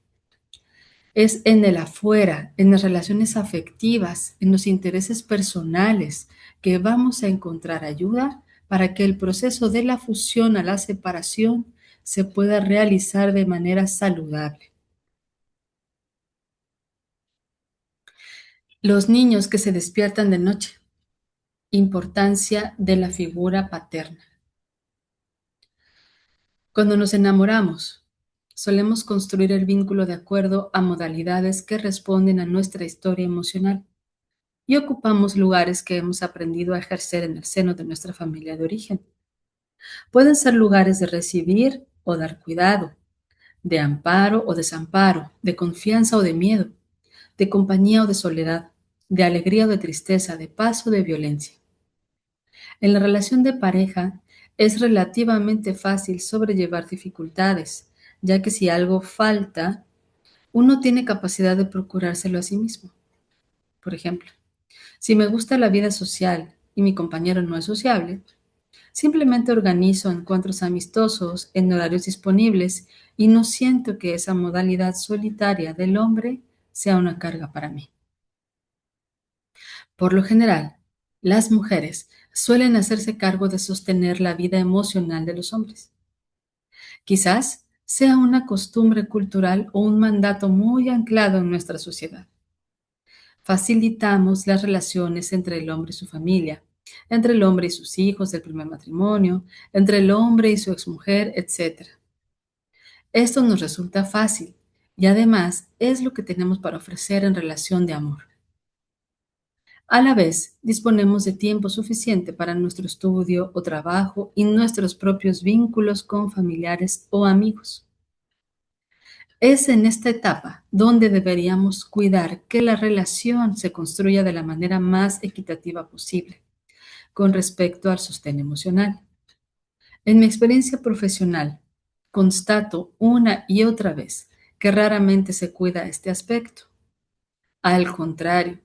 Es en el afuera, en las relaciones afectivas, en los intereses personales, que vamos a encontrar ayuda para que el proceso de la fusión a la separación se pueda realizar de manera saludable. Los niños que se despiertan de noche. Importancia de la figura paterna. Cuando nos enamoramos, solemos construir el vínculo de acuerdo a modalidades que responden a nuestra historia emocional y ocupamos lugares que hemos aprendido a ejercer en el seno de nuestra familia de origen. Pueden ser lugares de recibir o dar cuidado, de amparo o desamparo, de confianza o de miedo, de compañía o de soledad, de alegría o de tristeza, de paz o de violencia. En la relación de pareja es relativamente fácil sobrellevar dificultades, ya que si algo falta, uno tiene capacidad de procurárselo a sí mismo. Por ejemplo, si me gusta la vida social y mi compañero no es sociable, simplemente organizo encuentros amistosos en horarios disponibles y no siento que esa modalidad solitaria del hombre sea una carga para mí. Por lo general, las mujeres suelen hacerse cargo de sostener la vida emocional de los hombres. Quizás sea una costumbre cultural o un mandato muy anclado en nuestra sociedad. Facilitamos las relaciones entre el hombre y su familia, entre el hombre y sus hijos del primer matrimonio, entre el hombre y su exmujer, etc. Esto nos resulta fácil y además es lo que tenemos para ofrecer en relación de amor. A la vez, disponemos de tiempo suficiente para nuestro estudio o trabajo y nuestros propios vínculos con familiares o amigos. Es en esta etapa donde deberíamos cuidar que la relación se construya de la manera más equitativa posible con respecto al sostén emocional. En mi experiencia profesional, constato una y otra vez que raramente se cuida este aspecto. Al contrario,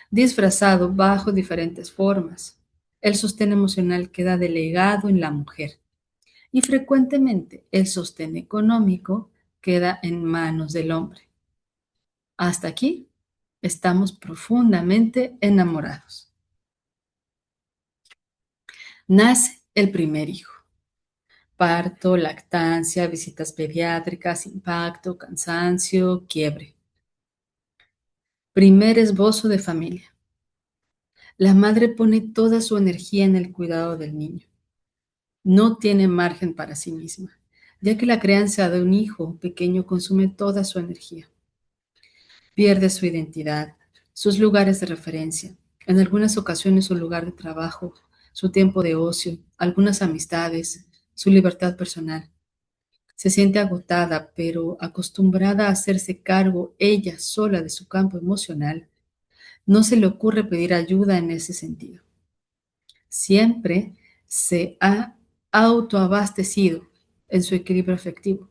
disfrazado bajo diferentes formas, el sostén emocional queda delegado en la mujer y frecuentemente el sostén económico queda en manos del hombre. Hasta aquí estamos profundamente enamorados. Nace el primer hijo. Parto, lactancia, visitas pediátricas, impacto, cansancio, quiebre. Primer esbozo de familia. La madre pone toda su energía en el cuidado del niño. No tiene margen para sí misma, ya que la crianza de un hijo pequeño consume toda su energía. Pierde su identidad, sus lugares de referencia, en algunas ocasiones su lugar de trabajo, su tiempo de ocio, algunas amistades, su libertad personal. Se siente agotada, pero acostumbrada a hacerse cargo ella sola de su campo emocional, no se le ocurre pedir ayuda en ese sentido. Siempre se ha autoabastecido en su equilibrio afectivo,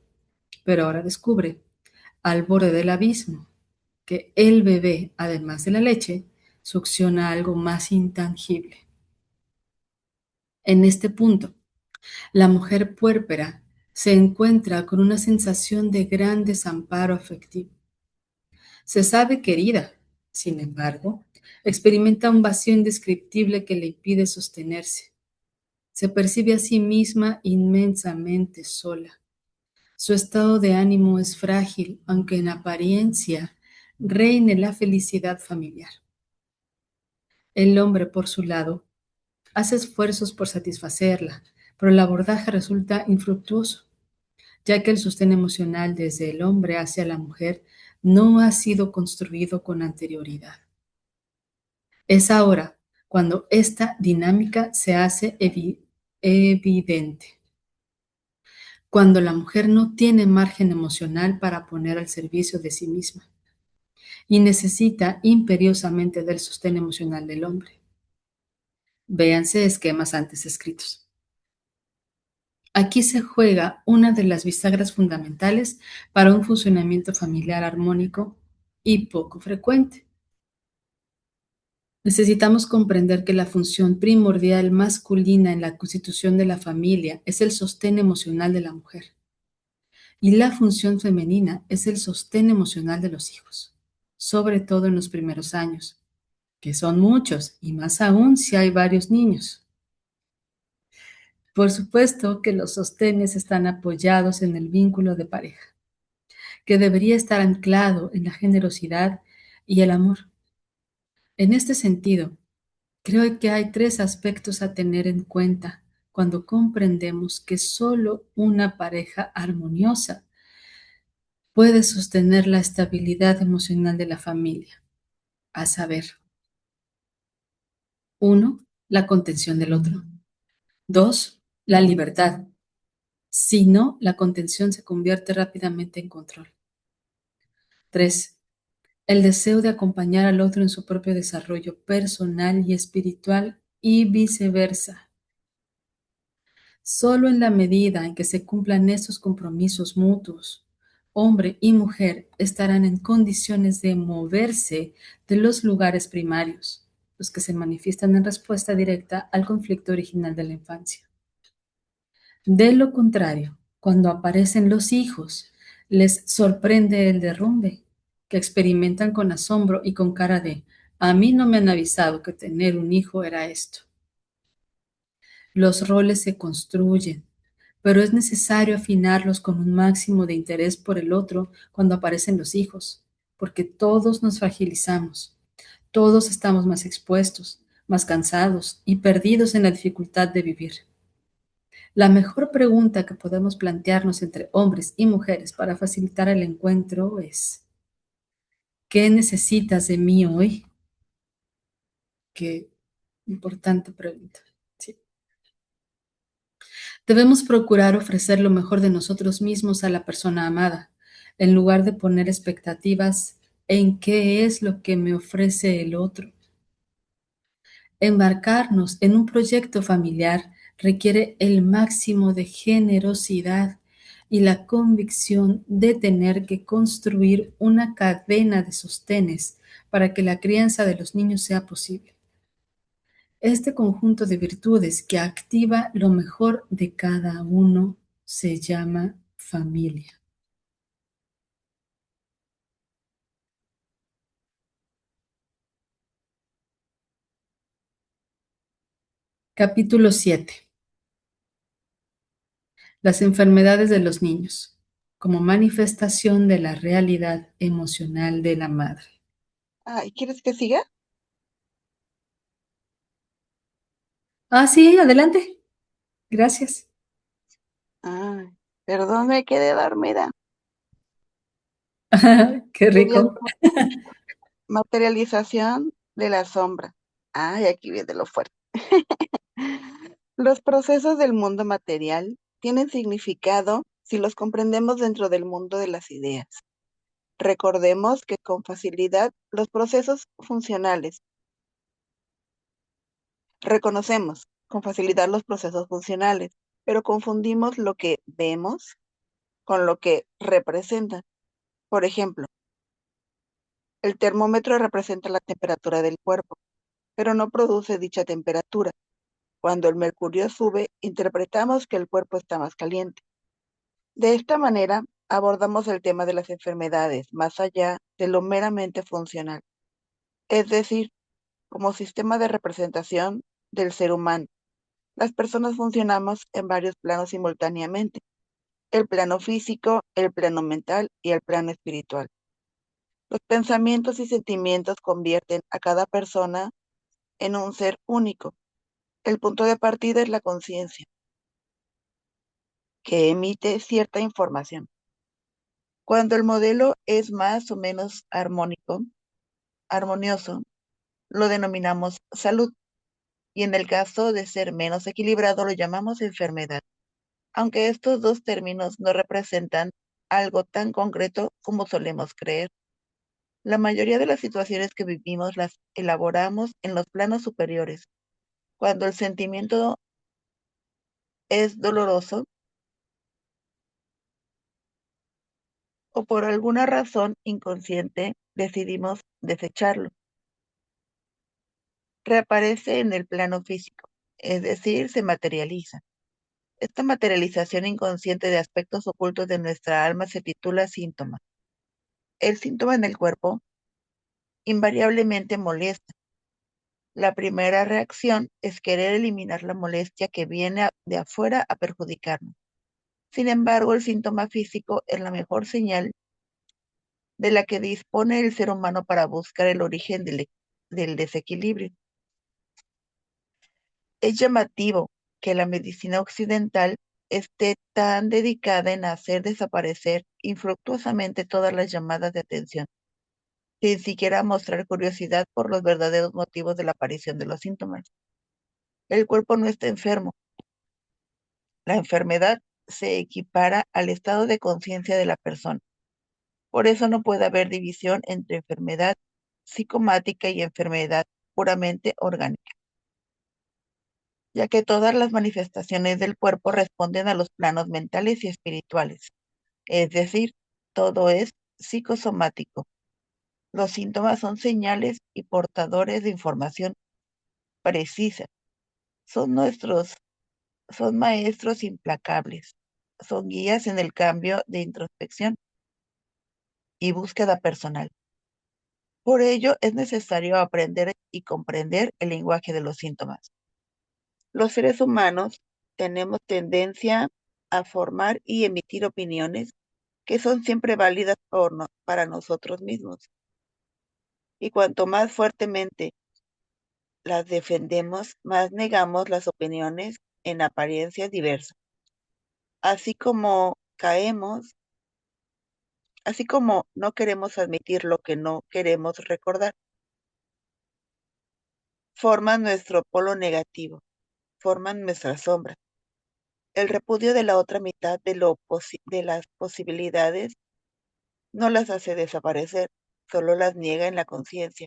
pero ahora descubre, al borde del abismo, que el bebé, además de la leche, succiona algo más intangible. En este punto, la mujer puérpera se encuentra con una sensación de gran desamparo afectivo. Se sabe querida, sin embargo, experimenta un vacío indescriptible que le impide sostenerse. Se percibe a sí misma inmensamente sola. Su estado de ánimo es frágil, aunque en apariencia reine la felicidad familiar. El hombre, por su lado, hace esfuerzos por satisfacerla, pero el abordaje resulta infructuoso, ya que el sostén emocional desde el hombre hacia la mujer no ha sido construido con anterioridad. Es ahora cuando esta dinámica se hace evidente, cuando la mujer no tiene margen emocional para poner al servicio de sí misma y necesita imperiosamente del sostén emocional del hombre. Véanse esquemas antes escritos. Aquí se juega una de las bisagras fundamentales para un funcionamiento familiar armónico y poco frecuente. Necesitamos comprender que la función primordial masculina en la constitución de la familia es el sostén emocional de la mujer y la función femenina es el sostén emocional de los hijos, sobre todo en los primeros años, que son muchos y más aún si hay varios niños. Por supuesto que los sostenes están apoyados en el vínculo de pareja, que debería estar anclado en la generosidad y el amor. En este sentido, creo que hay tres aspectos a tener en cuenta cuando comprendemos que solo una pareja armoniosa puede sostener la estabilidad emocional de la familia, a saber, uno, la contención del otro. Dos, la libertad. Si no, la contención se convierte rápidamente en control. Tres, el deseo de acompañar al otro en su propio desarrollo personal y espiritual y viceversa. Solo en la medida en que se cumplan estos compromisos mutuos, hombre y mujer estarán en condiciones de moverse de los lugares primarios, los que se manifiestan en respuesta directa al conflicto original de la infancia. De lo contrario, cuando aparecen los hijos, les sorprende el derrumbe, que experimentan con asombro y con cara de, a mí no me han avisado que tener un hijo era esto. Los roles se construyen, pero es necesario afinarlos con un máximo de interés por el otro cuando aparecen los hijos, porque todos nos fragilizamos, todos estamos más expuestos, más cansados y perdidos en la dificultad de vivir. La mejor pregunta que podemos plantearnos entre hombres y mujeres para facilitar el encuentro es, ¿qué necesitas de mí hoy? Qué importante pregunta. Sí. Debemos procurar ofrecer lo mejor de nosotros mismos a la persona amada, en lugar de poner expectativas en qué es lo que me ofrece el otro. Embarcarnos en un proyecto familiar requiere el máximo de generosidad y la convicción de tener que construir una cadena de sostenes para que la crianza de los niños sea posible. Este conjunto de virtudes que activa lo mejor de cada uno se llama familia. Capítulo 7. Las enfermedades de los niños, como manifestación de la realidad emocional de la madre. Ay, ¿quieres que siga? Ah, sí, adelante. Gracias. Ay, perdón, me quedé dormida. Qué Sería rico. materialización de la sombra. Ay, aquí viene lo fuerte. Los procesos del mundo material tienen significado si los comprendemos dentro del mundo de las ideas. Recordemos que con facilidad los procesos funcionales, reconocemos con facilidad los procesos funcionales, pero confundimos lo que vemos con lo que representan. Por ejemplo, el termómetro representa la temperatura del cuerpo, pero no produce dicha temperatura. Cuando el mercurio sube, interpretamos que el cuerpo está más caliente. De esta manera, abordamos el tema de las enfermedades más allá de lo meramente funcional, es decir, como sistema de representación del ser humano. Las personas funcionamos en varios planos simultáneamente: el plano físico, el plano mental y el plano espiritual. Los pensamientos y sentimientos convierten a cada persona en un ser único. El punto de partida es la conciencia, que emite cierta información. Cuando el modelo es más o menos armonioso, lo denominamos salud, y en el caso de ser menos equilibrado lo llamamos enfermedad, aunque estos dos términos no representan algo tan concreto como solemos creer. La mayoría de las situaciones que vivimos las elaboramos en los planos superiores. Cuando el sentimiento es doloroso o por alguna razón inconsciente, decidimos desecharlo. reaparece en el plano físico, es decir, se materializa. Esta materialización inconsciente de aspectos ocultos de nuestra alma se titula síntoma. El síntoma en el cuerpo invariablemente molesta. La primera reacción es querer eliminar la molestia que viene de afuera a perjudicarnos. Sin embargo, el síntoma físico es la mejor señal de la que dispone el ser humano para buscar el origen del desequilibrio. Es llamativo que la medicina occidental esté tan dedicada en hacer desaparecer infructuosamente todas las llamadas de atención, sin siquiera mostrar curiosidad por los verdaderos motivos de la aparición de los síntomas. El cuerpo no está enfermo. La enfermedad se equipara al estado de conciencia de la persona. Por eso no puede haber división entre enfermedad psicomática y enfermedad puramente orgánica, ya que todas las manifestaciones del cuerpo responden a los planos mentales y espirituales. Es decir, todo es psicosomático. Los síntomas son señales y portadores de información precisa. Son son maestros implacables. Son guías en el cambio de introspección y búsqueda personal. Por ello, es necesario aprender y comprender el lenguaje de los síntomas. Los seres humanos tenemos tendencia a formar y emitir opiniones que son siempre válidas para nosotros mismos. Y cuanto más fuertemente las defendemos, más negamos las opiniones en apariencias diversas. Así como así como no queremos admitir lo que no queremos recordar, forman nuestro polo negativo, forman nuestra sombra. El repudio de la otra mitad de las posibilidades no las hace desaparecer, solo las niega en la conciencia.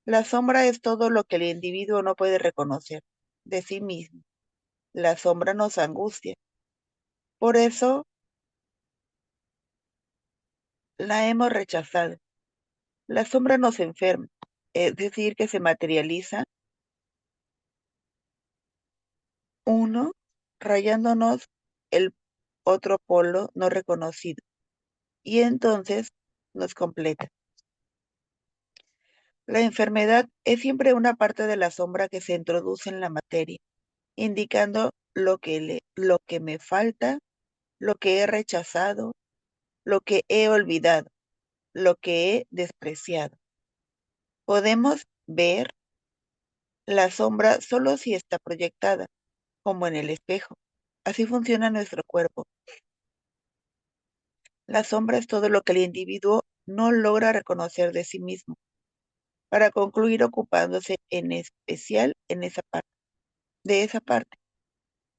La sombra es todo lo que el individuo no puede reconocer de sí mismo. La sombra nos angustia. Por eso la hemos rechazado. La sombra nos enferma, es decir, que se materializa, uno, rayándonos el otro polo no reconocido, y entonces nos completa. La enfermedad es siempre una parte de la sombra que se introduce en la materia, indicando lo que me falta, lo que he rechazado, lo que he olvidado, lo que he despreciado. Podemos ver la sombra solo si está proyectada, como en el espejo. Así funciona nuestro cuerpo. La sombra es todo lo que el individuo no logra reconocer de sí mismo, para concluir ocupándose en especial de esa parte.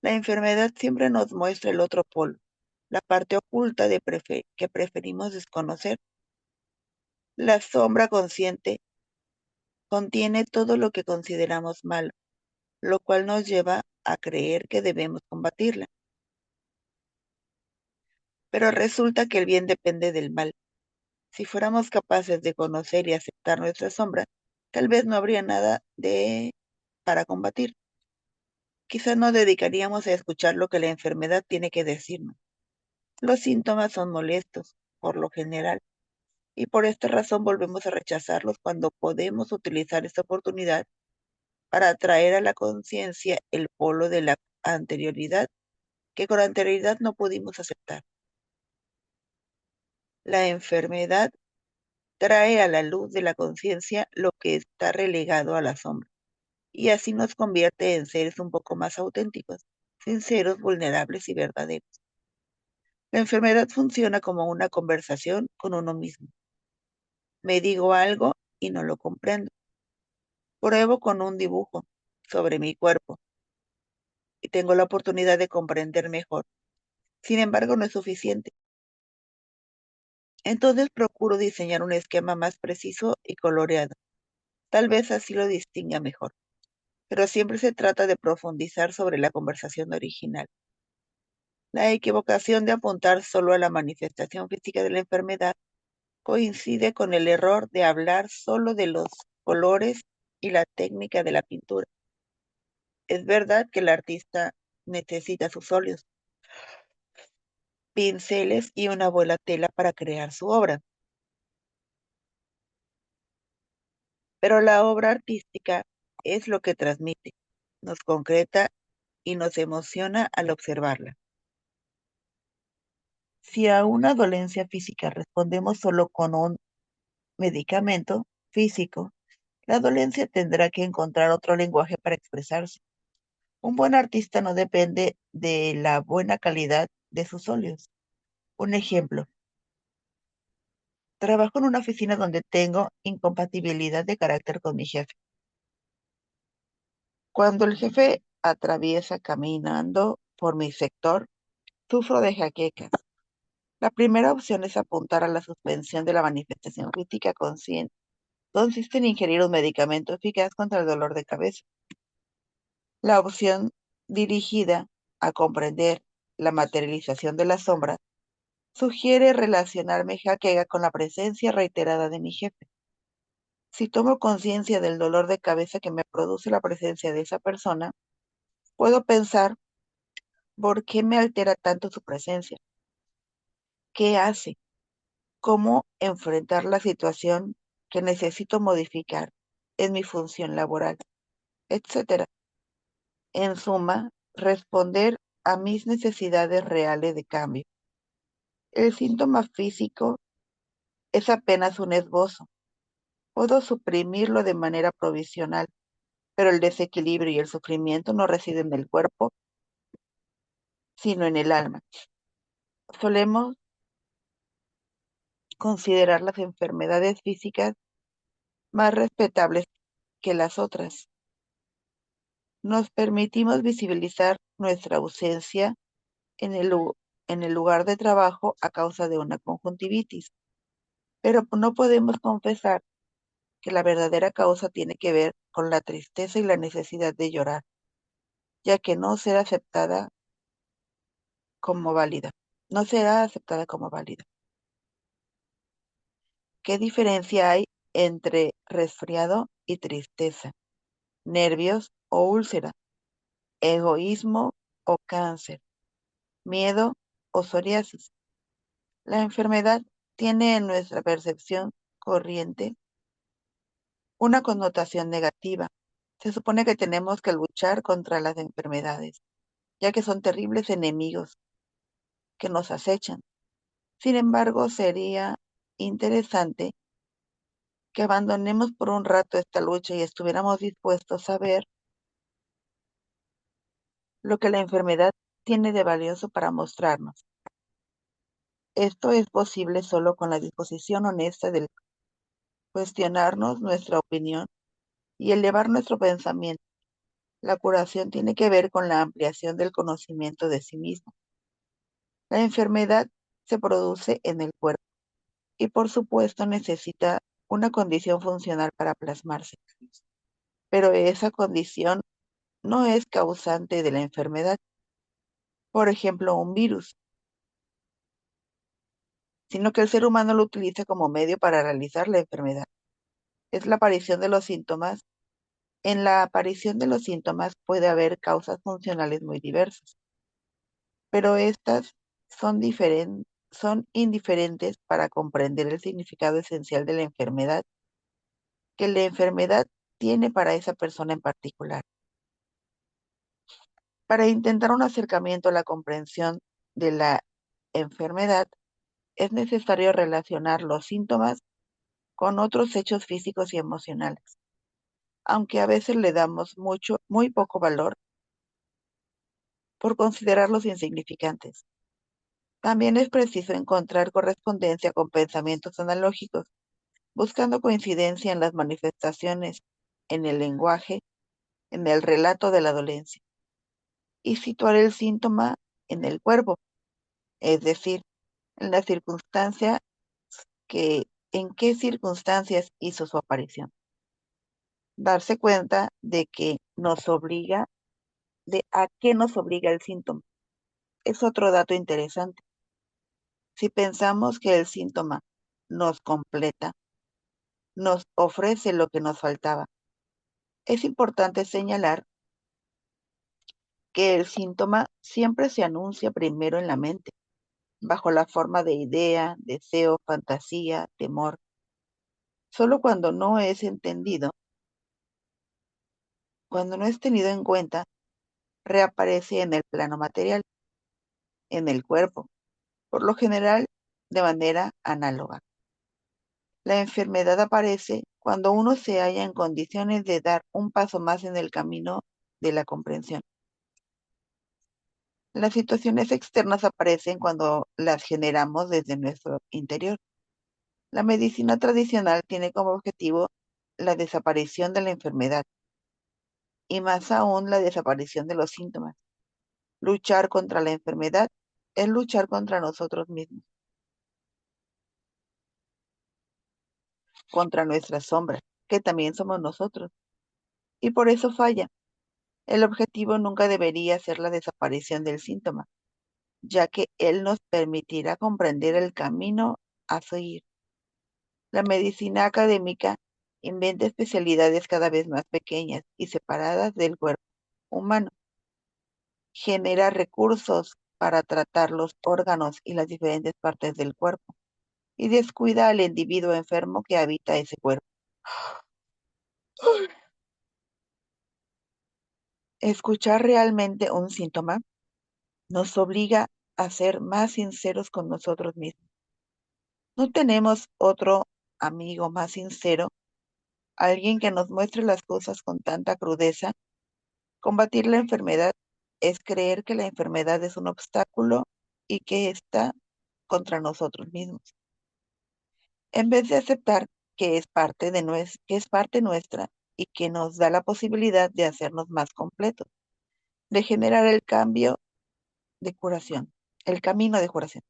La enfermedad siempre nos muestra el otro polo, la parte oculta que preferimos desconocer. La sombra consciente contiene todo lo que consideramos malo, lo cual nos lleva a creer que debemos combatirla. Pero resulta que el bien depende del mal. Si fuéramos capaces de conocer y aceptar nuestra sombra, tal vez no habría nada para combatir. Quizás nos dedicaríamos a escuchar lo que la enfermedad tiene que decirnos. Los síntomas son molestos, por lo general, y por esta razón volvemos a rechazarlos cuando podemos utilizar esta oportunidad para traer a la conciencia el polo de la anterioridad que con anterioridad no pudimos aceptar. La enfermedad trae a la luz de la conciencia lo que está relegado a la sombra, y así nos convierte en seres un poco más auténticos, sinceros, vulnerables y verdaderos. La enfermedad funciona como una conversación con uno mismo. Me digo algo y no lo comprendo. Pruebo con un dibujo sobre mi cuerpo y tengo la oportunidad de comprender mejor. Sin embargo, no es suficiente. Entonces procuro diseñar un esquema más preciso y coloreado. Tal vez así lo distinga mejor. Pero siempre se trata de profundizar sobre la conversación original. La equivocación de apuntar solo a la manifestación física de la enfermedad coincide con el error de hablar solo de los colores y la técnica de la pintura. Es verdad que el artista necesita sus óleos, pinceles y una buena tela para crear su obra, pero la obra artística es lo que transmite, nos concreta y nos emociona al observarla. Si a una dolencia física respondemos solo con un medicamento físico, la dolencia tendrá que encontrar otro lenguaje para expresarse. Un buen artista no depende de la buena calidad de sus óleos. Un ejemplo, trabajo en una oficina donde tengo incompatibilidad de carácter con mi jefe. Cuando el jefe atraviesa caminando por mi sector, sufro de jaquecas. La primera opción es apuntar a la suspensión de la manifestación física consciente. Consiste en ingerir un medicamento eficaz contra el dolor de cabeza. La opción dirigida a comprender la materialización de la sombra sugiere relacionar mi jaqueca con la presencia reiterada de mi jefe. Si tomo conciencia del dolor de cabeza que me produce la presencia de esa persona, puedo pensar por qué me altera tanto su presencia, qué hace, cómo enfrentar la situación que necesito modificar en mi función laboral, etcétera. En suma, responder a mis necesidades reales de cambio. El síntoma físico es apenas un esbozo. Puedo suprimirlo de manera provisional, pero el desequilibrio y el sufrimiento no residen en el cuerpo, sino en el alma. Solemos considerar las enfermedades físicas más respetables que las otras. Nos permitimos visibilizar nuestra ausencia en en el lugar de trabajo a causa de una conjuntivitis, pero no podemos confesar que la verdadera causa tiene que ver con la tristeza y la necesidad de llorar, ya que no será aceptada como válida. No será aceptada como válida. ¿Qué diferencia hay entre resfriado y tristeza, nervios o úlcera, egoísmo o cáncer, miedo o psoriasis? La enfermedad tiene en nuestra percepción corriente una connotación negativa. Se supone que tenemos que luchar contra las enfermedades, ya que son terribles enemigos que nos acechan. Sin embargo, sería interesante que abandonemos por un rato esta lucha y estuviéramos dispuestos a ver lo que la enfermedad tiene de valioso para mostrarnos. Esto es posible solo con la disposición honesta de cuestionarnos nuestra opinión y elevar nuestro pensamiento. La curación tiene que ver con la ampliación del conocimiento de sí mismo. La enfermedad se produce en el cuerpo y por supuesto necesita una condición funcional para plasmarse, pero esa condición no es causante de la enfermedad, por ejemplo, un virus, sino que el ser humano lo utiliza como medio para realizar la enfermedad. Es la aparición de los síntomas. En la aparición de los síntomas puede haber causas funcionales muy diversas, pero estas son indiferentes para comprender el significado esencial de la enfermedad que la enfermedad tiene para esa persona en particular. Para intentar un acercamiento a la comprensión de la enfermedad, es necesario relacionar los síntomas con otros hechos físicos y emocionales, aunque a veces le damos muy poco valor por considerarlos insignificantes. También es preciso encontrar correspondencia con pensamientos analógicos, buscando coincidencia en las manifestaciones, en el lenguaje, en el relato de la dolencia, y situar el síntoma en el cuerpo, es decir, en la circunstancia en qué circunstancias hizo su aparición. Darse cuenta de que de a qué nos obliga el síntoma. Es otro dato interesante. Si pensamos que el síntoma nos completa, nos ofrece lo que nos faltaba, Es importante señalar que el síntoma siempre se anuncia primero en la mente, bajo la forma de idea, deseo, fantasía, temor. Solo cuando no es tenido en cuenta, reaparece en el plano material, en el cuerpo, por lo general de manera análoga. La enfermedad aparece cuando uno se halla en condiciones de dar un paso más en el camino de la comprensión. Las situaciones externas aparecen cuando las generamos desde nuestro interior. La medicina tradicional tiene como objetivo la desaparición de la enfermedad y más aún la desaparición de los síntomas. Luchar contra la enfermedad es luchar contra nosotros mismos, contra nuestra sombra, que también somos nosotros, y por eso falla. El objetivo nunca debería ser la desaparición del síntoma, ya que él nos permitirá comprender el camino a seguir. La medicina académica inventa especialidades cada vez más pequeñas y separadas del cuerpo humano. Genera recursos para tratar los órganos y las diferentes partes del cuerpo y descuida al individuo enfermo que habita ese cuerpo. Escuchar realmente un síntoma nos obliga a ser más sinceros con nosotros mismos. No tenemos otro amigo más sincero, alguien que nos muestre las cosas con tanta crudeza. Combatir la enfermedad es creer que la enfermedad es un obstáculo y que está contra nosotros mismos. En vez de aceptar que es parte nuestra y que nos da la posibilidad de hacernos más completos, de generar el cambio de curación, el camino de curación.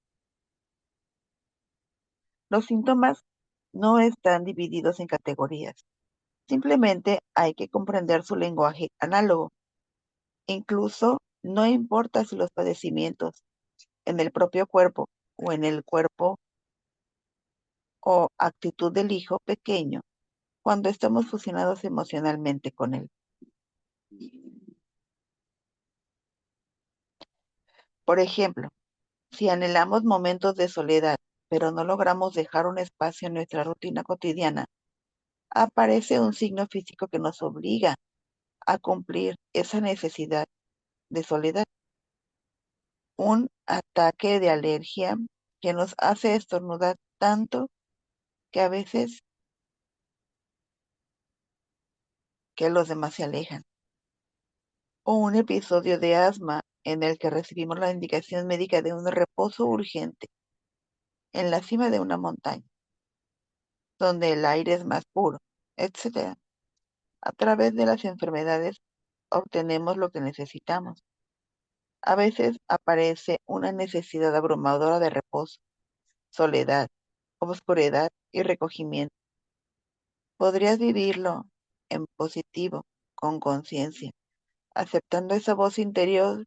Los síntomas no están divididos en categorías. Simplemente hay que comprender su lenguaje análogo. Incluso no importa si los padecimientos en el propio cuerpo o en el cuerpo o actitud del hijo pequeño, cuando estamos fusionados emocionalmente con él. Por ejemplo, si anhelamos momentos de soledad, pero no logramos dejar un espacio en nuestra rutina cotidiana, aparece un signo físico que nos obliga a cumplir esa necesidad de soledad, un ataque de alergia que nos hace estornudar tanto que a veces que los demás se alejan, o un episodio de asma en el que recibimos la indicación médica de un reposo urgente en la cima de una montaña, donde el aire es más puro, etcétera. A través de las enfermedades obtenemos lo que necesitamos. A veces aparece una necesidad abrumadora de reposo, soledad, oscuridad y recogimiento. Podrías vivirlo en positivo, con conciencia, aceptando esa voz interior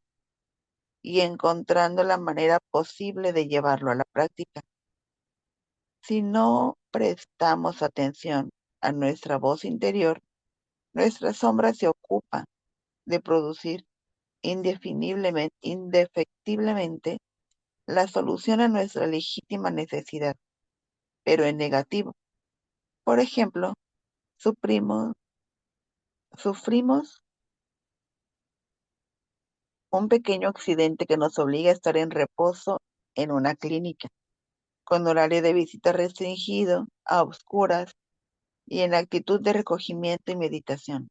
y encontrando la manera posible de llevarlo a la práctica. Si no prestamos atención a nuestra voz interior, nuestra sombra se ocupa de producir indefectiblemente la solución a nuestra legítima necesidad, pero en negativo. Por ejemplo, sufrimos un pequeño accidente que nos obliga a estar en reposo en una clínica, con horario de visita restringido, a oscuras y en actitud de recogimiento y meditación.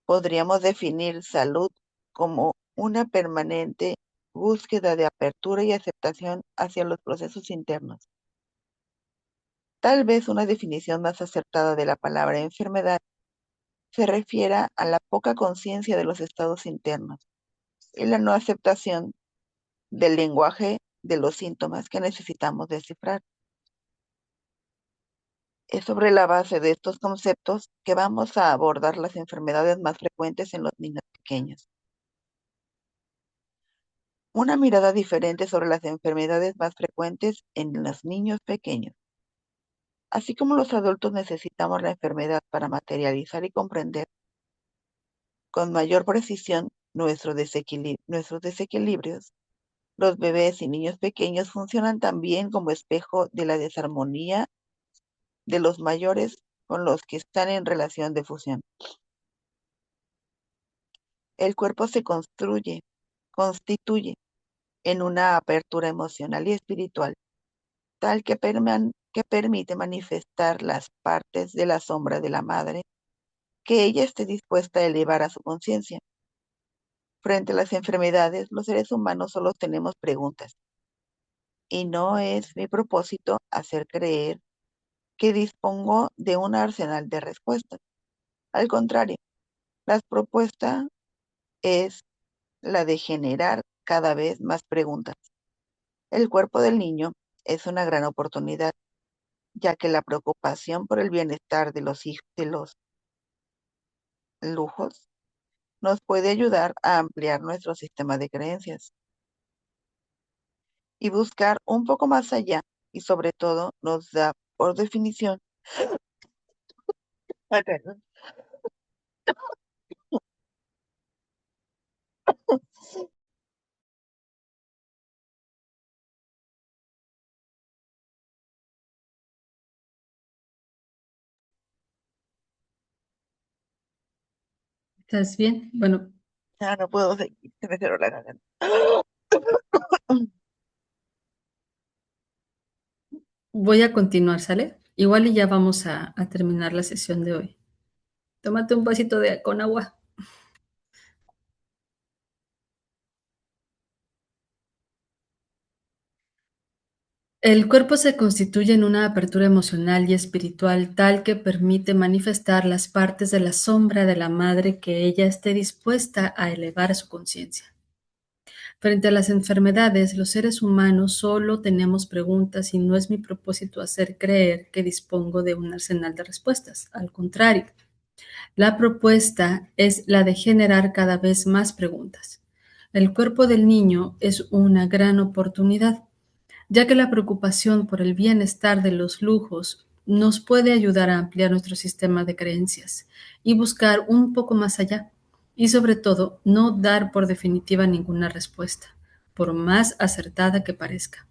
Podríamos definir salud como una permanente búsqueda de apertura y aceptación hacia los procesos internos. Tal vez una definición más acertada de la palabra enfermedad se refiera a la poca conciencia de los estados internos y la no aceptación del lenguaje de los síntomas que necesitamos descifrar. Es sobre la base de estos conceptos que vamos a abordar las enfermedades más frecuentes en los niños pequeños. Una mirada diferente sobre las enfermedades más frecuentes en los niños pequeños. Así como los adultos necesitamos la enfermedad para materializar y comprender con mayor precisión nuestros desequilibrios, los bebés y niños pequeños funcionan también como espejo de la desarmonía de los mayores con los que están en relación de fusión. El cuerpo se constituye en una apertura emocional y espiritual, tal que permite manifestar las partes de la sombra de la madre que ella esté dispuesta a elevar a su conciencia. Frente a las enfermedades, los seres humanos solo tenemos preguntas, y no es mi propósito hacer creer que dispongo de un arsenal de respuestas. Al contrario, la propuesta es la de generar cada vez más preguntas. El cuerpo del niño es una gran oportunidad, ya que la preocupación por el bienestar de los lujos nos puede ayudar a ampliar nuestro sistema de creencias y buscar un poco más allá, y sobre todo nos da, por definición, ay, perdón. ¿Estás bien? Bueno, Ya no puedo seguir, se me cerró la garganta. voy a continuar, ¿sale? Igual y ya vamos a terminar la sesión de hoy. Tómate un vasito con agua. El cuerpo se constituye en una apertura emocional y espiritual tal que permite manifestar las partes de la sombra de la madre que ella esté dispuesta a elevar a su conciencia. Frente a las enfermedades, los seres humanos solo tenemos preguntas y no es mi propósito hacer creer que dispongo de un arsenal de respuestas. Al contrario, la propuesta es la de generar cada vez más preguntas. El cuerpo del niño es una gran oportunidad, ya que la preocupación por el bienestar de los lujos nos puede ayudar a ampliar nuestro sistema de creencias y buscar un poco más allá, y sobre todo no dar por definitiva ninguna respuesta, por más acertada que parezca.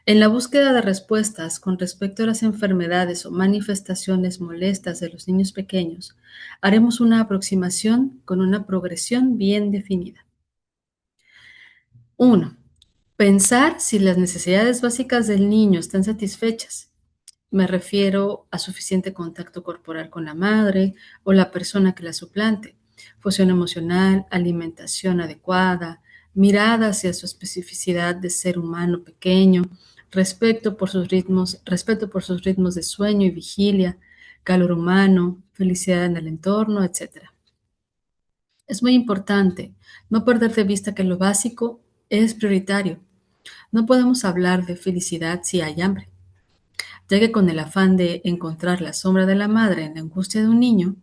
En la búsqueda de respuestas con respecto a las enfermedades o manifestaciones molestas de los niños pequeños, haremos una aproximación con una progresión bien definida. 1. Pensar si las necesidades básicas del niño están satisfechas. Me refiero a suficiente contacto corporal con la madre o la persona que la suplante, fusión emocional, alimentación adecuada, mirada hacia su especificidad de ser humano pequeño, respeto por sus ritmos de sueño y vigilia, calor humano, felicidad en el entorno, etcétera. Es muy importante no perder de vista que lo básico es prioritario. No podemos hablar de felicidad si hay hambre, ya que con el afán de encontrar la sombra de la madre en la angustia de un niño,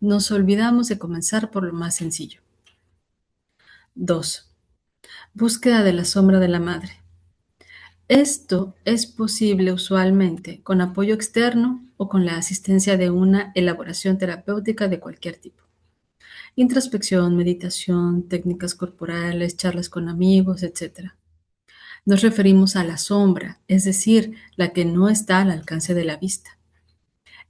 nos olvidamos de comenzar por lo más sencillo. 2. Búsqueda de la sombra de la madre. Esto es posible usualmente con apoyo externo o con la asistencia de una elaboración terapéutica de cualquier tipo. Introspección, meditación, técnicas corporales, charlas con amigos, etc. Nos referimos a la sombra, es decir, la que no está al alcance de la vista.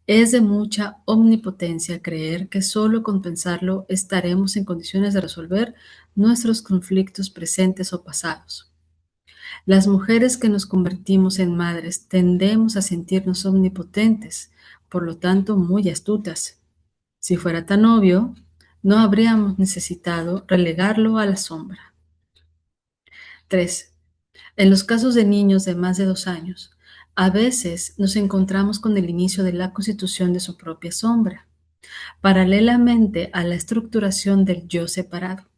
Es de mucha omnipotencia creer que solo con pensarlo estaremos en condiciones de resolver nuestros conflictos presentes o pasados. Las mujeres que nos convertimos en madres tendemos a sentirnos omnipotentes, por lo tanto muy astutas. Si fuera tan obvio, no habríamos necesitado relegarlo a la sombra. 3. En los casos de niños de más de 2 años, a veces nos encontramos con el inicio de la constitución de su propia sombra, paralelamente a la estructuración del yo separado.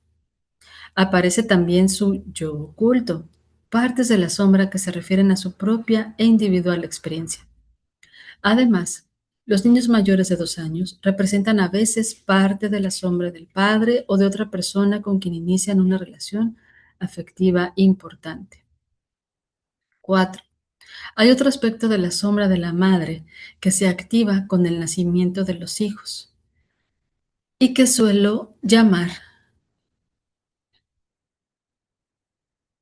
Aparece también su yo oculto, partes de la sombra que se refieren a su propia e individual experiencia. Además, los niños mayores de 2 años representan a veces parte de la sombra del padre o de otra persona con quien inician una relación afectiva importante. 4. Hay otro aspecto de la sombra de la madre que se activa con el nacimiento de los hijos y que suelo llamar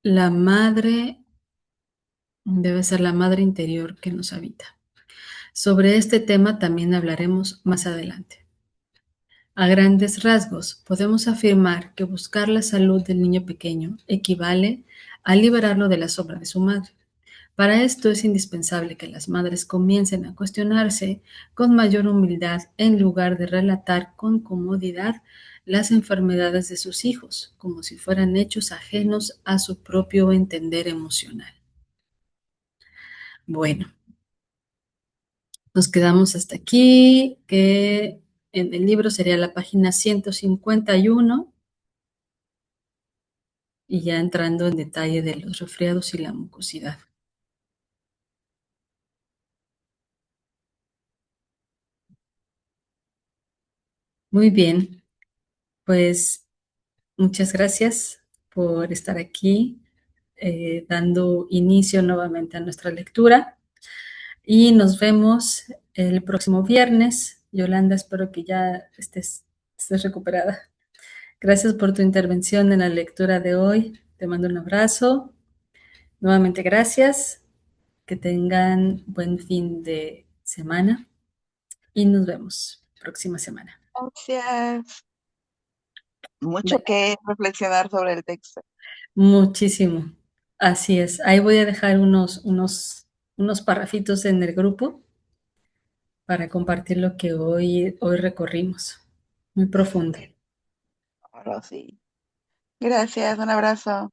la madre, debe ser la madre interior que nos habita. Sobre este tema también hablaremos más adelante. A grandes rasgos, podemos afirmar que buscar la salud del niño pequeño equivale a liberarlo de la sombra de su madre. Para esto es indispensable que las madres comiencen a cuestionarse con mayor humildad en lugar de relatar con comodidad las enfermedades de sus hijos, como si fueran hechos ajenos a su propio entender emocional. Bueno, nos quedamos hasta aquí, que en el libro sería la página 151 y ya entrando en detalle de los resfriados y la mucosidad. Muy bien, pues muchas gracias por estar aquí, dando inicio nuevamente a nuestra lectura y nos vemos el próximo viernes. Yolanda, espero que ya estés recuperada. Gracias por tu intervención en la lectura de hoy. Te mando un abrazo. Nuevamente gracias. Que tengan buen fin de semana y nos vemos próxima semana. Gracias. Mucho Bye. que reflexionar sobre el texto. Muchísimo. Así es. Ahí voy a dejar unos parrafitos en el grupo para compartir lo que hoy recorrimos. Muy profundo. Ahora sí. Gracias, un abrazo.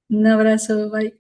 Un abrazo. Bye.